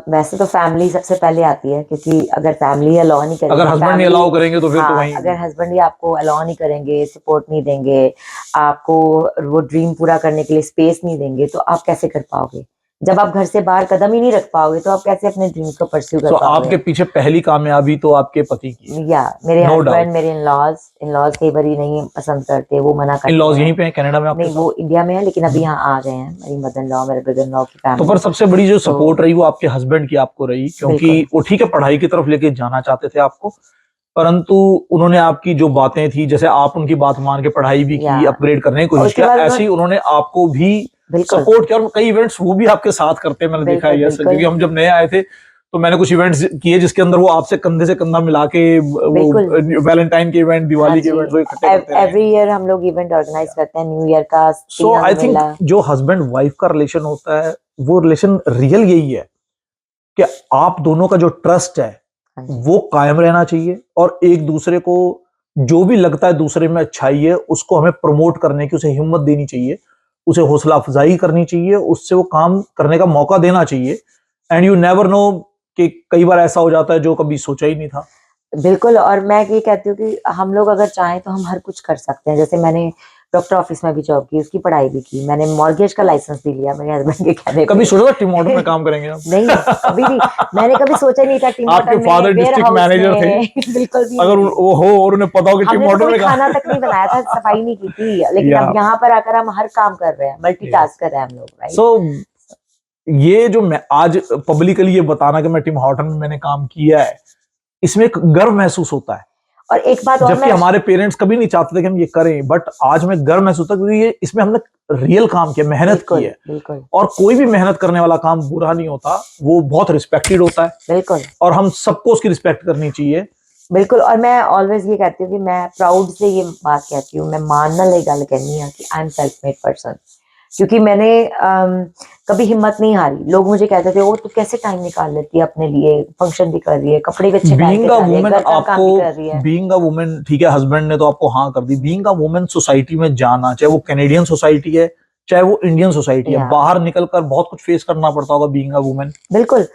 वैसे तो फैमिली सबसे पहले आती है, क्योंकि अगर फैमिली अलाउ नहीं अगर करेगी, हस्बैंड नहीं फैमिली, अलाउ करेंगे तो फिर तो हाँ, वहीं। अगर हस्बैंड ही आपको अलाउ नहीं करेंगे, सपोर्ट नहीं देंगे, आपको वो ड्रीम पूरा करने के लिए स्पेस नहीं देंगे, तो आप कैसे कर पाओगे? जब आप घर से बाहर कदम ही नहीं रख पाओगे, तो आप कैसे अपने ड्रीम्स को परस्यू कर सो पाओगे? आपके पीछे पहली कामयाबी तो आपके पति की है, या मेरे नो डाउट। हस्बैंड, मेरे इन-लॉज कई बार नहीं पसंद करते, वो मना इन करते लॉज हैं। यहीं पे हैं कनाडा में आपके नहीं, साथ? वो इंडिया में है, लेकिन अभी यहाँ आ गए हैं, मेरी मदर इन लॉ, मेरे ब्रदर इन लॉ की तो फैमिली। पर सबसे बड़ी जो तो सपोर्ट रही वो आपके हस्बैंड की आपको रही, क्योंकि बिल्कुल, वो ठीक है पढ़ाई की तरफ लेके जाना चाहते थे आपको, परंतु उन्होंने आपकी जो बातें थी, जैसे आप उनकी बात मान के पढ़ाई भी या की, अपग्रेड करने की और कोशिश उसके किया, बाद ऐसे ही उन्होंने आपको भी बिल्कुल, सपोर्ट किया, और कई इवेंट्स वो भी आपके साथ करते हैं, मैंने देखा है। बिल्कुल, यस, क्योंकि बिल्कुल, हम जब नए आए थे तो मैंने कुछ इवेंट्स किए जिसके अंदर वो आपसे कंधे से कंधा मिला के वो बिल्कुल। वैलेंटाइन के इवेंट, हाँ दिवाली के जी, इवेंट वो इकट्ठे करते रहे एवरी हैं। ईयर हम लोग इवेंट ऑर्गेनाइज करते हैं, न्यू ईयर का, सो तीनों आई का थिंक मेला। जो हस्बैंड वाइफ का रिलेशन होता है, वो रिलेशन रियल यही है कि आप दोनों का जो ट्रस्ट है हाँ जी, वो कायम रहना चाहिए, और एक दूसरे को जो भी लगता है दूसरे में अच्छाई है उसको हमें प्रमोट करने की, उसे हिम्मत देनी चाहिए, उसे हौसला अफजाई करनी चाहिए, उससे वो काम करने का मौका देना चाहिए। एंड यू नेवर नो कि कई बार ऐसा हो जाता है जो कभी सोचा ही नहीं था। बिल्कुल। और मैं ये कहती हूँ कि हम लोग अगर चाहें तो हम हर कुछ कर सकते हैं। जैसे मैंने डॉक्टर ऑफिस में भी जॉब की, उसकी पढ़ाई भी की, मैंने मॉर्गेज का लाइसेंस भी लिया मेरे हस्बैंड के कहने कभी पे। सोचा था टीम ऑर्डर में काम करेंगे आप? नहीं, कभी भी मैंने कभी सोचा ही नहीं था, टीम आपके होटल में, father where district house manager थे, में बिल्कुल भी अगर नहीं। वो हो और उन्हें पता हो कि टीम हमने तो ऑर्डर कभी में खाना तक नहीं बनाया था, सफाई नहीं की थी, लेकिन या अब यहाँ पर आकर हम हर काम कर रहे हैं, मल्टीटास्क कर रहे हैं हम लोग, राइट? सो ये जो मैं आज पब्लिकली ये बताना कि मैं टिम हॉर्टन में मैंने काम किया है, इसमें एक गर्व महसूस होता है। और एक बात और जबकि मैं हमारे पेरेंट्स कभी नहीं चाहते थे कि हम ये करें, बट आज मैं गर्व महसूस होता है क्योंकि ये इसमें हमने रियल काम किया, मेहनत की बिल्कुल है। बिल्कुल और कोई भी मेहनत करने वाला काम बुरा नहीं होता, वो बहुत रिस्पेक्टेड होता है बिल्कुल और हम सबको उसकी रिस्पेक्ट करनी चाहिए। बिल्कुल। और मैं ऑलवेज ये कहती हूँ कि मैं प्राउड से ये बात कहती हूँ, मैं मानना ले गल कहनी है कि I am self made person, क्योंकि मैंने कभी हिम्मत नहीं हारी। लोग मुझे कहते थे, ओ तू कैसे टाइम निकाल लेती है अपने लिए, फंक्शन भी कर रही है, कपड़े भी अच्छे पहन के बीइंग अ जा रही है, वुमेन घर का काम आपको, भी कर रही है। बीइंग अ वुमेन ठीक है, हस्बैंड ने तो आपको हाँ कर दी, बीइंग अ वुमेन सोसाइटी में जाना, चाहे वो कैनेडियन सोसाइटी है चाहे वो इंडियन सोसाइटी है, या बाहर निकलकर बहुत कुछ फेस करना पड़ता होगा बीइंग अ वुमेन। बिल्कुल।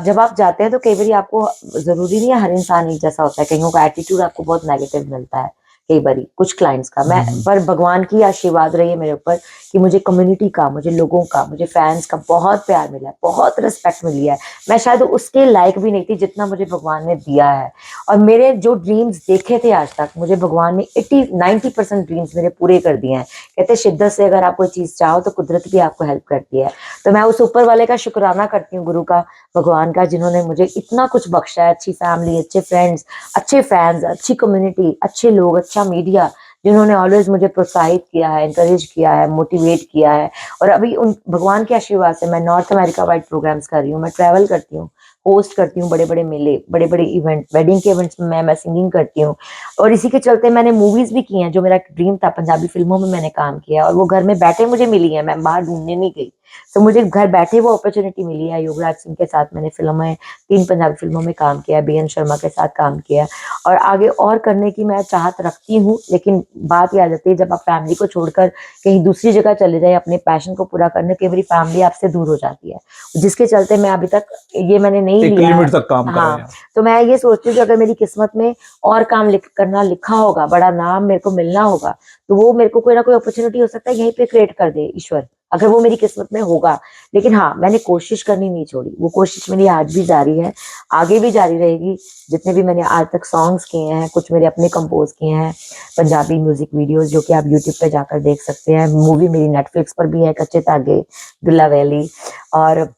जब आप जाते हैं तो कई बार आपको, जरूरी नहीं है हर इंसान एक जैसा होता है, कईयों का एटीट्यूड आपको बहुत नेगेटिव मिलता है कई बारी, कुछ क्लाइंट्स का। मैं पर भगवान की आशीर्वाद रही है मेरे ऊपर कि मुझे कम्युनिटी का, मुझे लोगों का, मुझे फैंस का बहुत प्यार मिला है, बहुत रिस्पेक्ट मिली है। मैं शायद उसके लायक भी नहीं थी जितना मुझे भगवान ने दिया है। और मेरे जो ड्रीम्स देखे थे आज तक, मुझे भगवान ने 80-90% ड्रीम्स मेरे पूरे कर दिए हैं। कहते शिद्दत से अगर आप कोई चीज चाहो तो कुदरत भी आपको हेल्प करती है। तो मैं उस ऊपर वाले का शुक्राना करती हूँ, गुरु का, भगवान का, जिन्होंने मुझे इतना कुछ बख्शा है, अच्छी फैमिली, अच्छे फ्रेंड्स, अच्छे फैंस, अच्छी कम्युनिटी, अच्छे लोग, अच्छा मीडिया, जिन्होंने ऑलवेज मुझे प्रोत्साहित किया है, एनकरेज किया है, मोटिवेट किया है। और अभी उन भगवान के आशीर्वाद से मैं नॉर्थ अमेरिका वाइड प्रोग्राम्स कर रही हूँ, मैं ट्रैवल करती हूँ, होस्ट करती हूँ बड़े बड़े मेले, बड़े बड़े इवेंट, वेडिंग के इवेंट्स में मैं सिंगिंग करती हूँ। और इसी के चलते मैंने मूवीज भी की हैं, जो मेरा ड्रीम था, पंजाबी फिल्मों में मैंने काम किया, और वो घर में बैठे मुझे मिली है, मैं बाहर ढूंढने नहीं गई। तो मुझे घर बैठे वो अपॉर्चुनिटी मिली है। योगराज सिंह के साथ मैंने फिल्म में, 3 पंजाबी फिल्मों में काम किया है, बीएन शर्मा के साथ काम किया है, और आगे और करने की मैं चाहत रखती हूँ। लेकिन बात ये आ जाती है, जब आप फैमिली को छोड़कर कहीं दूसरी जगह चले जाए अपने पैशन को पूरा करने, कई बारी फैमिली आपसे दूर हो जाती है, जिसके चलते मैं अभी तक ये मैंने नहीं एक लिया है। लिमिट तक काम कर रहे हाँ, हैं। तो मैं ये सोचती हूँ कि अगर मेरी किस्मत में और काम करना लिखा होगा, बड़ा नाम मेरे को मिलना होगा, तो वो मेरे को कोई ना कोई अपॉर्चुनिटी हो सकता है यहीं पे क्रिएट कर दे ईश्वर, अगर वो मेरी किस्मत में होगा। लेकिन हाँ, मैंने कोशिश करनी नहीं छोड़ी, वो कोशिश मेरी आज भी जारी है, आगे भी जारी रहेगी। जितने भी मैंने आज तक सॉन्ग्स किए हैं, कुछ मेरे अपने कंपोज किए हैं, पंजाबी म्यूजिक वीडियोस, जो कि आप यूट्यूब पे जाकर देख सकते हैं। मूवी मेरी नेटफ्लिक्स पर भी है, कच्चे धागे, दुल्ला वैली। और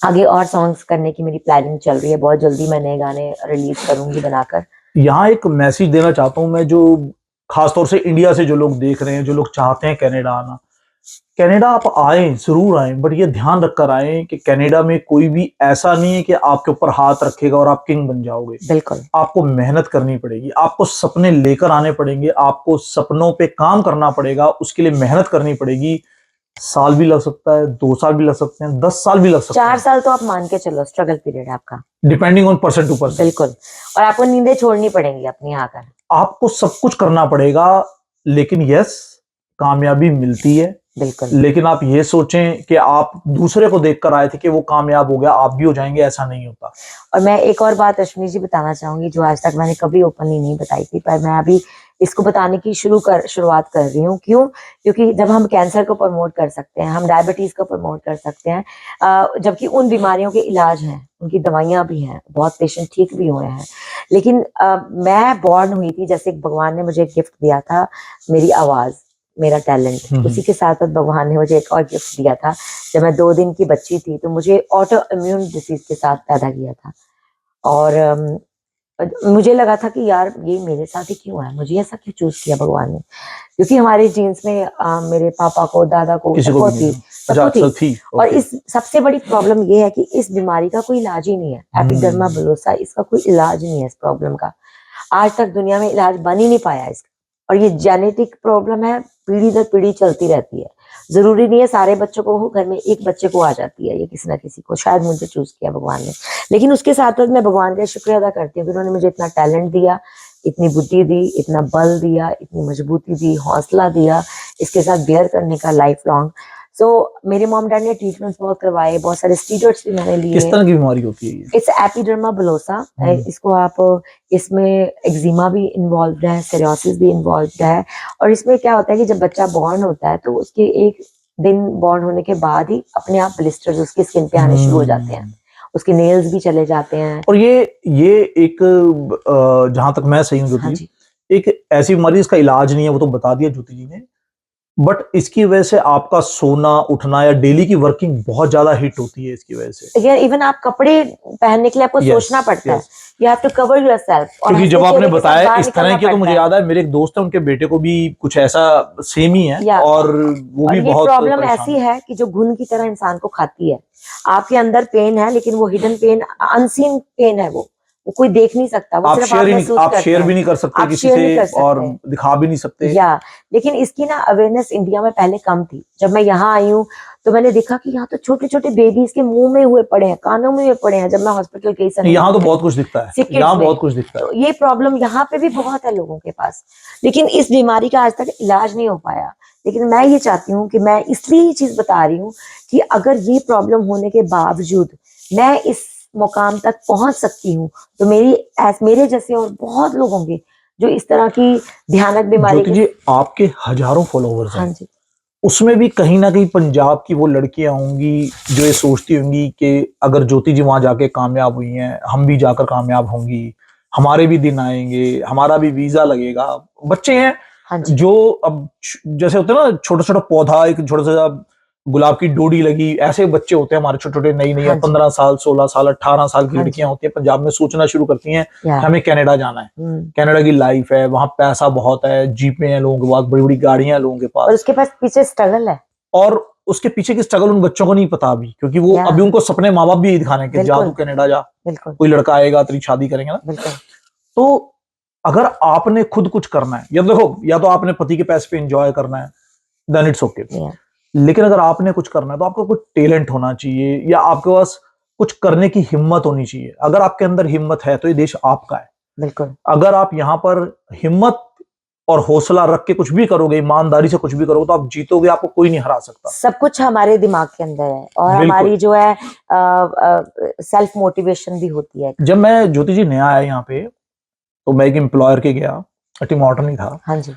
आगे और सॉन्ग्स करने की मेरी प्लानिंग चल रही है, बहुत जल्दी मैं नए गाने रिलीज करूंगी बनाकर। यहाँ एक मैसेज देना चाहता हूँ मैं, जो खासतौर से इंडिया से जो लोग देख रहे हैं, जो लोग चाहते हैं कनाडा आना, कनाडा आप आए, जरूर आए, बट ये ध्यान रखकर आए कि कनाडा में कोई भी ऐसा नहीं है कि आपके ऊपर हाथ रखेगा और आप किंग बन जाओगे। बिल्कुल आपको मेहनत करनी पड़ेगी, आपको सपने लेकर आने पड़ेंगे, आपको सपनों पे काम करना पड़ेगा, उसके लिए मेहनत करनी पड़ेगी। साल भी लग सकता है, 2 साल भी लग सकते हैं, 10 साल भी लग सकते 4 हैं, साल तो आप मान के चलो स्ट्रगल पीरियड है आपका। Depending on person to person. बिल्कुल। और आपको नींदें छोड़नी पड़ेंगी अपनी आकर। आपको सब कुछ करना पड़ेगा, लेकिन यस, कामयाबी मिलती है। बिल्कुल। लेकिन आप ये सोचें कि आप दूसरे को देखकर आए थे कि वो कामयाब हो गया, आप भी हो जाएंगे, ऐसा नहीं होता। और मैं एक और बात अश्विनी जी बताना चाहूंगी, जो आज तक मैंने कभी ओपनली नहीं बताई थी, पर मैं अभी इसको बताने की शुरुआत कर रही हूँ। क्यों? क्योंकि जब हम कैंसर को प्रमोट कर सकते हैं, हम डायबिटीज को प्रमोट कर सकते हैं, जबकि उन बीमारियों के इलाज हैं, उनकी दवाइयां भी हैं, बहुत पेशेंट ठीक भी हुए हैं। लेकिन मैं बॉर्न हुई थी, जैसे भगवान ने मुझे एक गिफ्ट दिया था, मेरी आवाज, मेरा टैलेंट, उसी के साथ साथ भगवान ने मुझे एक और गिफ्ट दिया था। जब मैं 2 दिन की बच्ची थी, तो मुझे ऑटो इम्यून डिसीज के साथ पैदा किया था। और मुझे लगा था कि यार ये मेरे साथ ही क्यों है, मुझे ऐसा क्यों चूज किया भगवान ने, क्योंकि हमारे जीन्स में मेरे पापा को, दादा को, किसी को सबको भी नहीं थी, था। सबको अच्छा थी। अच्छा, थी, और ओके। इस सबसे बड़ी प्रॉब्लम ये है कि इस बीमारी का कोई इलाज ही नहीं है, एपिडर्मा बुलोसा, इसका कोई इलाज नहीं है इस प्रॉब्लम का। आज तक दुनिया में इलाज बन ही नहीं पाया इसका। और ये जेनेटिक प्रॉब्लम है, पीढ़ी दर पीढ़ी चलती रहती है। जरूरी नहीं है सारे बच्चों को हो, घर में एक बच्चे को आ जाती है ये किसी ना किसी को, शायद मुझे चूज किया भगवान ने। लेकिन उसके साथ साथ मैं भगवान का शुक्रिया अदा करती हूँ कि उन्होंने मुझे इतना टैलेंट दिया, इतनी बुद्धि दी, इतना बल दिया, इतनी मजबूती दी, हौसला दिया, इसके साथ बेयर करने का लाइफ लॉन्ग। सो मेरे मॉम डैड ने ट्रीटमेंट्स बहुत करवाए, बहुत सारे स्टीरॉइड्स भी मैंने किस लिए। तरह की बीमारी होती है ये? इट्स एपिडर्मा बुलोसा। इसको आप, इसमें एक्जिमा भी इन्वॉल्व है, सोरियासिस भी इन्वॉल्व है। और इसमें क्या होता है कि जब बच्चा बॉर्न होता है, तो उसके एक दिन बॉर्न होने के बाद ही अपने आप ब्लिस्टर्स उसकी स्किन पे आने शुरू हो जाते हैं, उसके नेल्स भी चले जाते हैं। और ये एक, जहां तक मैं सही हूँ हाँ ज्योति जी, जी। एक ऐसी बीमारी इसका इलाज नहीं है, वो तो बता दिया ज्योति जी ने। बट इसकी वजह से आपका सोना उठना या डेली की वर्किंग बहुत ज्यादा हिट होती है इसकी वजह से। यार इवन आप कपड़े पहनने के लिए आपको Yes, सोचना पड़ता है, yes. You have to cover yourself. और क्योंकि हंसते जब आपने चेहरे के साथ बताया बाहर इस तरह निकलना की, तो मुझे पड़ता है। याद है मेरे एक दोस्त है, उनके बेटे को भी कुछ ऐसा सेम ही है, या और वो और भी ये बहुत प्रॉब्लम परेशान ऐसी है कि जो घुन की तरह इंसान को खाती है। आपके अंदर पेन है, लेकिन वो हिडन पेन, अनसीन पेन है, वो कोई देख नहीं सकता, वो सिर्फ आप महसूस आप करते शेयर भी हैं। नहीं कर सकते आप किसी शेयर से, नहीं कर और सकते दिखा भी नहीं सकते। या लेकिन इसकी ना अवेयरनेस इंडिया में पहले कम थी। जब मैं यहाँ आई हूँ तो मैंने देखा कि यहाँ तो छोटे छोटे बेबीज के मुंह में हुए पड़े हैं, कानों में हुए पड़े हैं। जब मैं हॉस्पिटल गई सनी यहाँ तो बहुत कुछ दिखता है, सिक यहाँ किड्स में, बहुत कुछ दिखता है। तो ये प्रॉब्लम यहाँ पे भी बहुत है लोगों के पास, लेकिन इस बीमारी का आज तक इलाज नहीं हो पाया। लेकिन मैं ये चाहती हूँ कि मैं इसलिए ये चीज बता रही हूँ कि अगर ये प्रॉब्लम होने के बावजूद मैं इस मुकाम तक पहुंच सकती हूँ, तो मेरे जैसे और बहुत लोग होंगे जो इस तरह की भयानक बीमारी ज्योति जी, आपके हजारों फॉलोवर्स हाँ हैं, जी, उसमें भी कहीं ना कहीं पंजाब की वो लड़कियां होंगी जो ये सोचती होंगी कि अगर ज्योति जी वहां जाके कामयाब हुई हैं, हम भी जाकर कामयाब होंगी, हमारे भी दिन आएंगे, हमारा भी वीजा लगेगा। बच्चे हैं हाँ जी, जो अब जैसे होते हैं ना, छोटा छोटा पौधा, एक छोटा सा गुलाब की डोडी लगी, ऐसे बच्चे होते हैं हमारे छोटे छोटे, नई नई हाँ जी, 15 साल 16 साल 18 साल की हाँ लड़कियां जी, होती हैं, पंजाब में सोचना शुरू करती हैं या कि हमें कनाडा जाना है, हम्म। कनाडा की लाइफ है, वहां पैसा बहुत है, जीपें हैं लोगों के पास, बड़ी बड़ी गाड़ियां हैं लोगों के और पास। उसके पास पीछे स्ट्रगल है। और उसके पीछे की स्ट्रगल उन बच्चों को नहीं पता अभी, क्योंकि वो या अभी उनको सपने माँ बाप भी यही दिखाने के, जा तू बिल्कुल, कनाडा जा, बिल्कुल, कोई लड़का आएगा तेरी शादी करेंगे ना। बिल्कुल, तो अगर आपने खुद कुछ करना है, या देखो, या तो आपने पति के पैसे पे एंजॉय करना है, देन इट्स ओके। या लेकिन अगर आपने कुछ करना है तो आपको कुछ टैलेंट होना चाहिए, या आपके पास कुछ करने की हिम्मत होनी चाहिए। अगर आपके अंदर हिम्मत है तो ये देश आपका है। बिल्कुल, अगर आप यहाँ पर हिम्मत और हौसला रख के कुछ भी करोगे, ईमानदारी से कुछ भी करोगे, तो आप जीतोगे, आपको कोई नहीं हरा सकता। सब कुछ हमारे दिमाग के अंदर है और बिल्कुल। हमारी जो है सेल्फ मोटिवेशन भी होती है। जब मैं, ज्योति जी, नया आया यहाँ पे, तो मैं एक एम्प्लॉयर के गया, टिम हॉर्टन ही था। हाँ जी,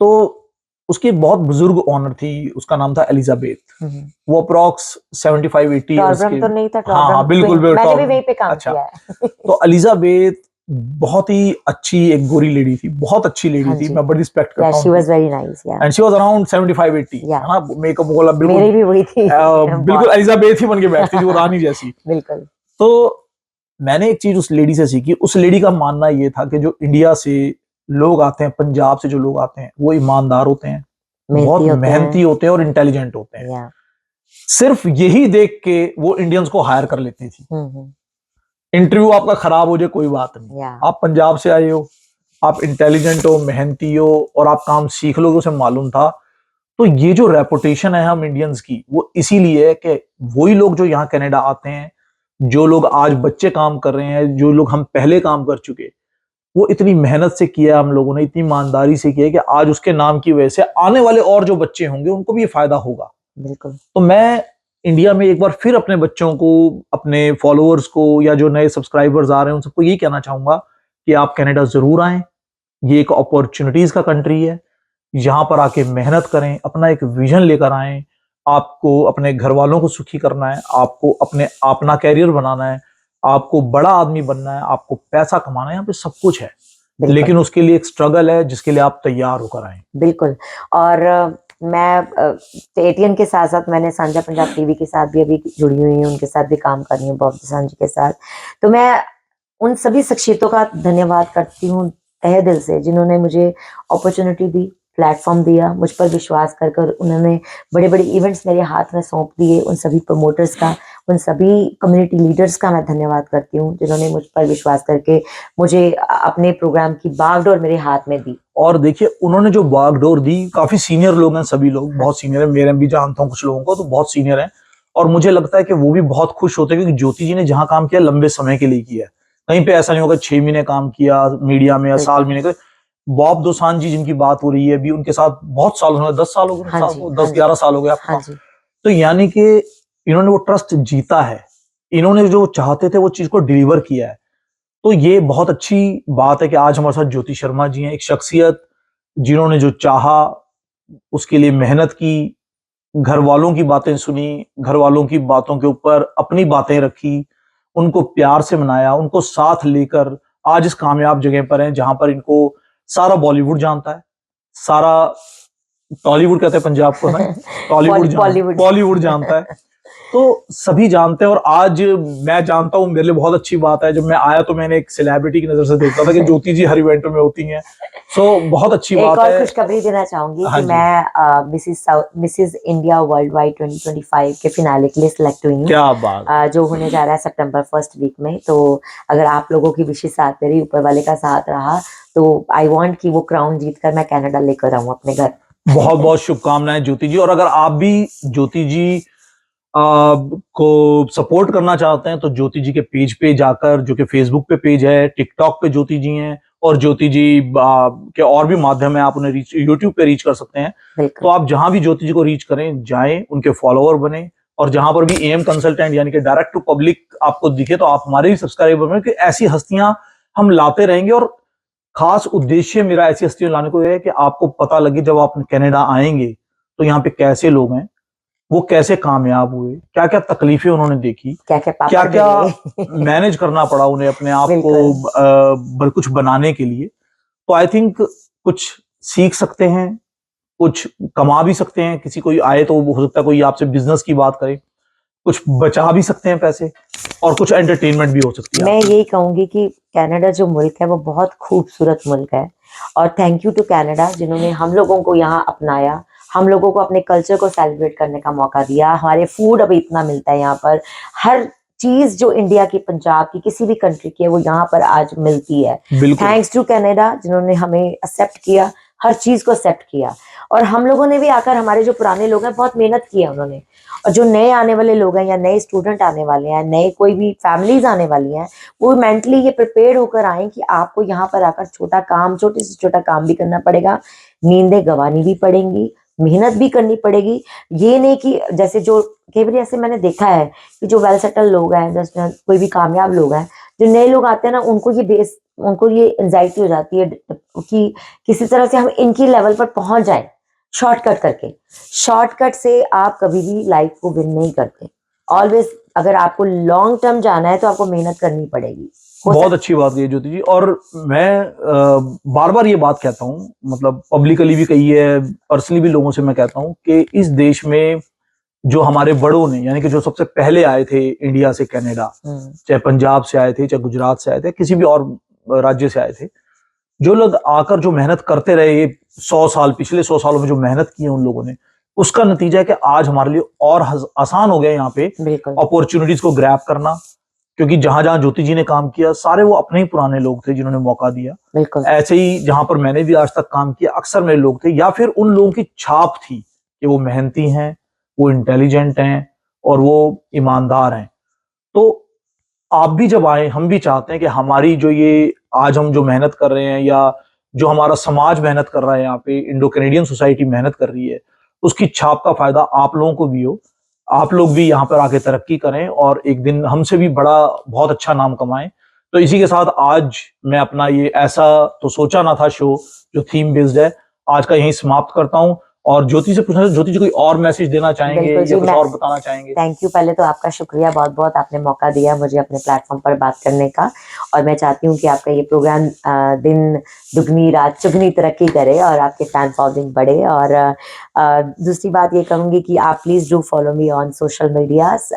तो उसकी एक बहुत बुजुर्ग ओनर थी, उसका नाम था एलिजाबेथ। वो अप्रॉक्स 75-80 ईयर्स टॉरब्रम के। तो नहीं था, हाँ टॉरब्रम हाँ, बिल्कुल ट्विन, बिल्कुल, मैंने भी टॉम। वहीं पे काम अच्छा, किया है। तो एलिजाबेथ बहुत ही अच्छी एक गोरी लेडी थी, बहुत अच्छी लेडी हाँ थी, जी, मैं बड़ी रिस्पेक्ट या करता हूँ शी उनकी। वाज वेरी नाइस, या एंड शी वाज अराउंड 75-80, या है ना, मेकअप वगैरह बिल्कुल मेरी भी वही थी। बिल्कुल बहुत एलिजाबेथ ही बन के बैठती थी, वो रानी जैसी। बिल्कुल, तो मैंने एक चीज उस लेडी से सीखी। उस लेडी का मानना ये था कि जो इंडिया से लोग आते हैं, पंजाब से जो लोग आते हैं, वो ईमानदार होते हैं, बहुत मेहनती होते मेहनती हैं, होते हैं और इंटेलिजेंट होते हैं। या सिर्फ यही देख के वो इंडियंस को हायर कर लेती थी। हम्म, इंटरव्यू आपका खराब हो जाए कोई बात नहीं, या आप पंजाब से आए हो, आप इंटेलिजेंट हो, मेहनती हो, और आप काम सीख लोगे, उसे मालूम था। तो ये जो रेपुटेशन है हम इंडियंस की, वो इसीलिए है कि वही लोग जो यहाँ कनाडा आते हैं, जो लोग आज बच्चे काम कर रहे हैं, जो लोग हम पहले काम कर चुके, वो इतनी मेहनत से किया, हम लोगों ने इतनी ईमानदारी से किया कि आज उसके नाम की वजह से आने वाले और जो बच्चे होंगे उनको भी ये फायदा होगा। बिल्कुल, तो मैं इंडिया में एक बार फिर अपने बच्चों को, अपने फॉलोअर्स को, या जो नए सब्सक्राइबर्स आ रहे हैं, उन सबको यही कहना चाहूंगा कि आप कनाडा जरूर आएं। ये एक अपॉर्चुनिटीज का कंट्री है, यहाँ पर आके मेहनत करें, अपना एक विजन लेकर आएं। आपको अपने घर वालों को सुखी करना है, आपको अपना कैरियर बनाना है, आपको बड़ा आदमी बनना है, आपको पैसा कमाना है, यहाँ पे सब कुछ है। बिल्कुल, लेकिन उसके लिए एक स्ट्रगल है जिसके लिए आप तैयार होकर आए। बिल्कुल। और मैं एटीएन के साथ साथ मैंने साझा पंजाब टीवी के साथ भी अभी जुड़ी हुई हूँ, उनके साथ भी काम कर रही हूँ, बॉब दोसांझ के साथ। तो मैं उन सभी शख्सियतों का धन्यवाद करती हूँ तहे दिल से, जिन्होंने मुझे अपॉर्चुनिटी दी, प्लेटफॉर्म दिया, मुझ पर विश्वास कर कर उन्होंने बड़े बड़े इवेंट्स मेरे हाथ में सौंप दिए। उन सभी प्रमोटर्स का, उन सभी कम्युनिटी लीडर्स का मैं धन्यवाद करती हूँ, जिन्होंने मुझ पर विश्वास करके मुझे अपने प्रोग्राम की बागडोर मेरे हाथ में दी। और देखिए, उन्होंने जो बागडोर दी, काफी सीनियर लोग हैं, सभी लोग बहुत सीनियर हैं, मेरे भी जानता हूँ कुछ लोगों को, तो बहुत सीनियर हैं। और मुझे लगता है कि वो भी बहुत खुश होते हैं, क्योंकि ज्योति जी ने जहां काम किया लंबे समय के लिए किया है। कहीं पे ऐसा नहीं होगा 6 महीने काम किया मीडिया में, या साल महीने का। बॉब दोसांझ जी जिनकी बात हो रही है अभी, उनके साथ बहुत साल हो गए, 10 साल हो गए, हाँ जी, हाँ 10-11 साल हो गए हाँ आपको। जी, तो यानी कि इन्होंने वो ट्रस्ट जीता है, इन्होंने जो चाहते थे वो चीज को डिलीवर किया है। तो ये बहुत अच्छी बात है कि आज हमारे साथ ज्योति शर्मा जी हैं, एक शख्सियत जिन्होंने जो चाहा उसके लिए मेहनत की, घर वालों की बातें सुनी, घर वालों की बातों के ऊपर अपनी बातें रखी, उनको प्यार से मनाया, उनको साथ लेकर आज इस कामयाब जगह पर हैं, जहां पर इनको सारा बॉलीवुड जानता है, सारा टॉलीवुड कहते हैं पंजाब को ना, बॉलीवुड बॉलीवुड जानता है। तो सभी जानते हैं, और आज मैं जानता हूँ, मेरे लिए बहुत अच्छी बात है। जब मैं आया तो मैंने एक सेलिब्रिटी की नजर से देखता था कि ज्योति जी हर इवेंट में होती हैं। सो बहुत अच्छी एक बात और है। खुशखबरी देना चाहूंगी हाँ कि जी, मैं मिसिस इंडिया वर्ल्ड वाइड 2025 के फिनाले के लिए सिलेक्ट हुई हूँ, क्या बात है। जो होने जा रहा है सितंबर फर्स्ट वीक में। तो अगर आप लोगों की विशेष साथ मेरी ऊपर वाले का साथ रहा तो आई वांट कि वो क्राउन जीत कर मैं कनाडा लेकर आऊं अपने घर। बहुत बहुत शुभकामनाएं ज्योति जी। और अगर आप भी ज्योति जी को सपोर्ट करना चाहते हैं तो ज्योति जी के पेज पे जाकर, जो कि फेसबुक पे पेज है, टिकटॉक पे ज्योति जी हैं, और ज्योति जी के और भी माध्यम है, आप उन्हें यूट्यूब पे रीच कर सकते हैं। तो बिल्कुल। आप जहां भी ज्योति जी को रीच करें, जाएं, उनके फॉलोअर बने, और जहां पर भी एम कंसल्टेंट यानी कि डायरेक्ट टू पब्लिक आपको दिखे तो आप हमारे भी सब्सक्राइबर बने, कि ऐसी हस्तियां हम लाते रहेंगे। और खास उद्देश्य मेरा ऐसी हस्तियों लाने को है कि आपको पता लगे जब आप कनाडा आएंगे तो यहाँ पे कैसे लोग हैं, वो कैसे कामयाब हुए, क्या क्या तकलीफें उन्होंने देखी, क्या क्या क्या पापड़ क्या बेले। मैनेज करना पड़ा उन्हें अपने आप को बिल्कुल। कुछ बनाने के लिए। तो आई थिंक कुछ सीख सकते हैं, कुछ कमा भी सकते हैं। किसी कोई आए तो हो सकता है कोई आपसे बिजनेस की बात करे, कुछ बचा भी सकते हैं पैसे, और कुछ एंटरटेनमेंट भी हो सकती है मैं आपकी। यही कहूंगी कि कनाडा जो मुल्क है वो बहुत खूबसूरत मुल्क है, और थैंक यू टू कनाडा जिन्होंने हम लोगों को यहाँ अपनाया, हम लोगों को अपने कल्चर को सेलिब्रेट करने का मौका दिया। हमारे फूड अभी इतना मिलता है यहाँ पर, हर चीज जो इंडिया की, पंजाब की, किसी भी कंट्री की है वो यहाँ पर आज मिलती है। बिल्कुल। थैंक्स टू कनाडा जिन्होंने हमें एक्सेप्ट किया, हर चीज को एक्सेप्ट किया। और हम लोगों ने भी आकर, हमारे जो पुराने लोग हैं बहुत मेहनत की है उन्होंने, और जो नए आने वाले लोग हैं या नए स्टूडेंट आने वाले हैं, नए कोई भी फैमिलीज आने वाली हैं, वो मेंटली ये प्रिपेयर होकर आए कि आपको यहाँ पर आकर छोटा काम, छोटे से छोटा काम भी करना पड़ेगा, नींदें गंवानी भी पड़ेंगी, मेहनत भी करनी पड़ेगी। ये नहीं कि जैसे जो कई बार ऐसे मैंने देखा है कि जो वेल सेटल लोग हैं, जैसे कोई भी कामयाब लोग हैं, जो नए लोग आते हैं ना, उनको ये एंजाइटी हो जाती है कि किसी तरह से हम इनकी लेवल पर पहुंच जाए शॉर्टकट करके। शॉर्टकट से आप कभी भी लाइफ को विन नहीं करते। ऑलवेज अगर आपको लॉन्ग टर्म जाना है तो आपको मेहनत करनी पड़ेगी। बहुत अच्छी बात कही ज्योति जी। और मैं बार बार ये बात कहता हूँ, मतलब पब्लिकली भी कही है, पर्सनली भी लोगों से मैं कहता हूँ कि इस देश में जो हमारे बड़ों ने, यानी कि जो सबसे पहले आए थे इंडिया से कनाडा, चाहे पंजाब से आए थे, चाहे गुजरात से आए थे, किसी भी और राज्य से आए थे, जो लोग आकर जो मेहनत करते रहे, ये 100 साल, पिछले 100 सालों में जो मेहनत की है उन लोगों ने, उसका नतीजा है कि आज हमारे लिए और आसान हो गया यहाँ पे बिल्कुल। अपॉर्चुनिटीज को ग्रैब करना। क्योंकि जहां जहां ज्योति जी ने काम किया, सारे वो अपने ही पुराने लोग थे जिन्होंने मौका दिया। बिल्कुल। ऐसे ही जहां पर मैंने भी आज तक काम किया, अक्सर मेरे लोग थे, या फिर उन लोगों की छाप थी कि वो मेहनती हैं, वो इंटेलिजेंट हैं, और वो ईमानदार हैं। तो आप भी जब आए, हम भी चाहते हैं कि हमारी जो ये आज हम जो मेहनत कर रहे हैं, या जो हमारा समाज मेहनत कर रहा है, यहाँ पे इंडो कैनेडियन सोसाइटी मेहनत कर रही है, उसकी छाप का फायदा आप लोगों को भी हो, आप लोग भी यहाँ पर आके तरक्की करें, और एक दिन हमसे भी बड़ा बहुत अच्छा नाम कमाएं। तो इसी के साथ आज मैं अपना ये, ऐसा तो सोचा ना था शो जो थीम बेस्ड है, आज का यहीं समाप्त करता हूँ। और ज्योति से पूछना, ज्योति जी कोई और मैसेज देना चाहेंगे बिल्कुल या जी, कुछ मैं और बताना चाहेंगे? Thank you. पहले तो आपका शुक्रिया बहुत बहुत, आपने मौका दिया मुझे अपने प्लेटफॉर्म पर बात करने का। और मैं चाहती हूँ कि आपका ये प्रोग्राम दिन दुगनी रात चुगनी तरक्की करे और आपके फैन फॉलोइंग बढ़े। और दूसरी बात ये कहूँगी कि आप please do follow me on social medias,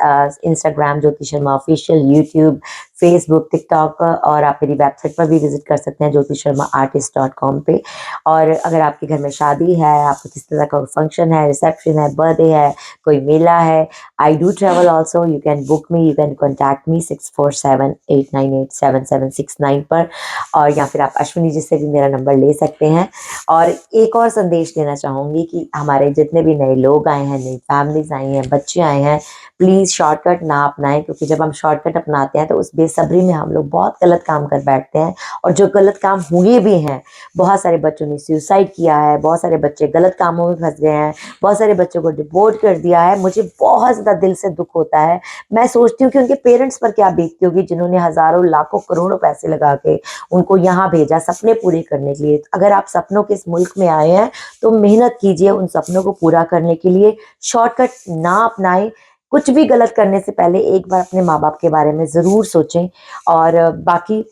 Instagram Jyoti Sharma official, YouTube, Facebook, TikTok, और आप मेरी वेबसाइट पर भी विजिट कर सकते हैं jyotisharmaartist.com पे। और अगर आपके घर में शादी है, आपको किसी तरह का फंक्शन है, रिसेप्शन है, बर्थडे है, कोई मेला है, I do travel also, you can book me, you can contact me 6478987769 पर। और या फिर आप अश्विनी जी से भी मेरा नंबर ले सकते हैं। और एक और संदेश देना चाहूँगी कि हमारे जितने भी नए लोग आए हैं, नई फैमिलीज आई हैं, बच्चे आए हैं, प्लीज़ शॉर्टकट ना अपनाएं, क्योंकि जब हम शॉर्टकट अपनाते हैं तो उस बेसब्री में हम लोग बहुत गलत काम कर बैठते हैं। और जो गलत काम हुए भी हैं, बहुत सारे बच्चों ने सुसाइड किया है, बहुत सारे बच्चे गलत कामों में फंस गए हैं, बहुत सारे बच्चों को डिपोर्ट कर दिया है। मुझे बहुत ज़्यादा दिल से दुख होता है। मैं सोचती हूँ कि उनके पेरेंट्स पर क्या बीतती होगी, जिन्होंने हज़ारों लाखों करोड़ों पैसे लगा के उनको यहाँ भेजा सपने पूरे करने के लिए। अगर आप सपनों के इस मुल्क में आए हैं तो मेहनत कीजिए उन सपनों को पूरा करने के लिए, शॉर्टकट ना अपनाएं। कुछ भी गलत करने से पहले एक बार अपने माँ बाप के बारे में ज़रूर सोचें। और बाकी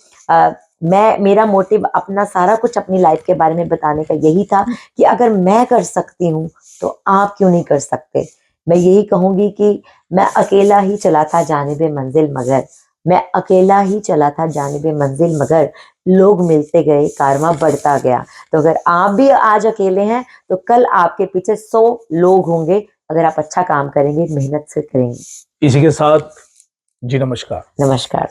मेरा मोटिव अपना सारा कुछ अपनी लाइफ के बारे में बताने का यही था कि अगर मैं कर सकती हूँ तो आप क्यों नहीं कर सकते। मैं यही कहूंगी कि मैं अकेला ही चला था जानिबे मंजिल मगर, मैं अकेला ही चला था जानिबे मंजिल मगर, लोग मिलते गए कारवां बढ़ता गया। तो अगर आप भी आज अकेले हैं तो कल आपके पीछे 100 लोग होंगे, अगर आप अच्छा काम करेंगे, मेहनत से करेंगे। इसी के साथ जी नमस्कार। नमस्कार।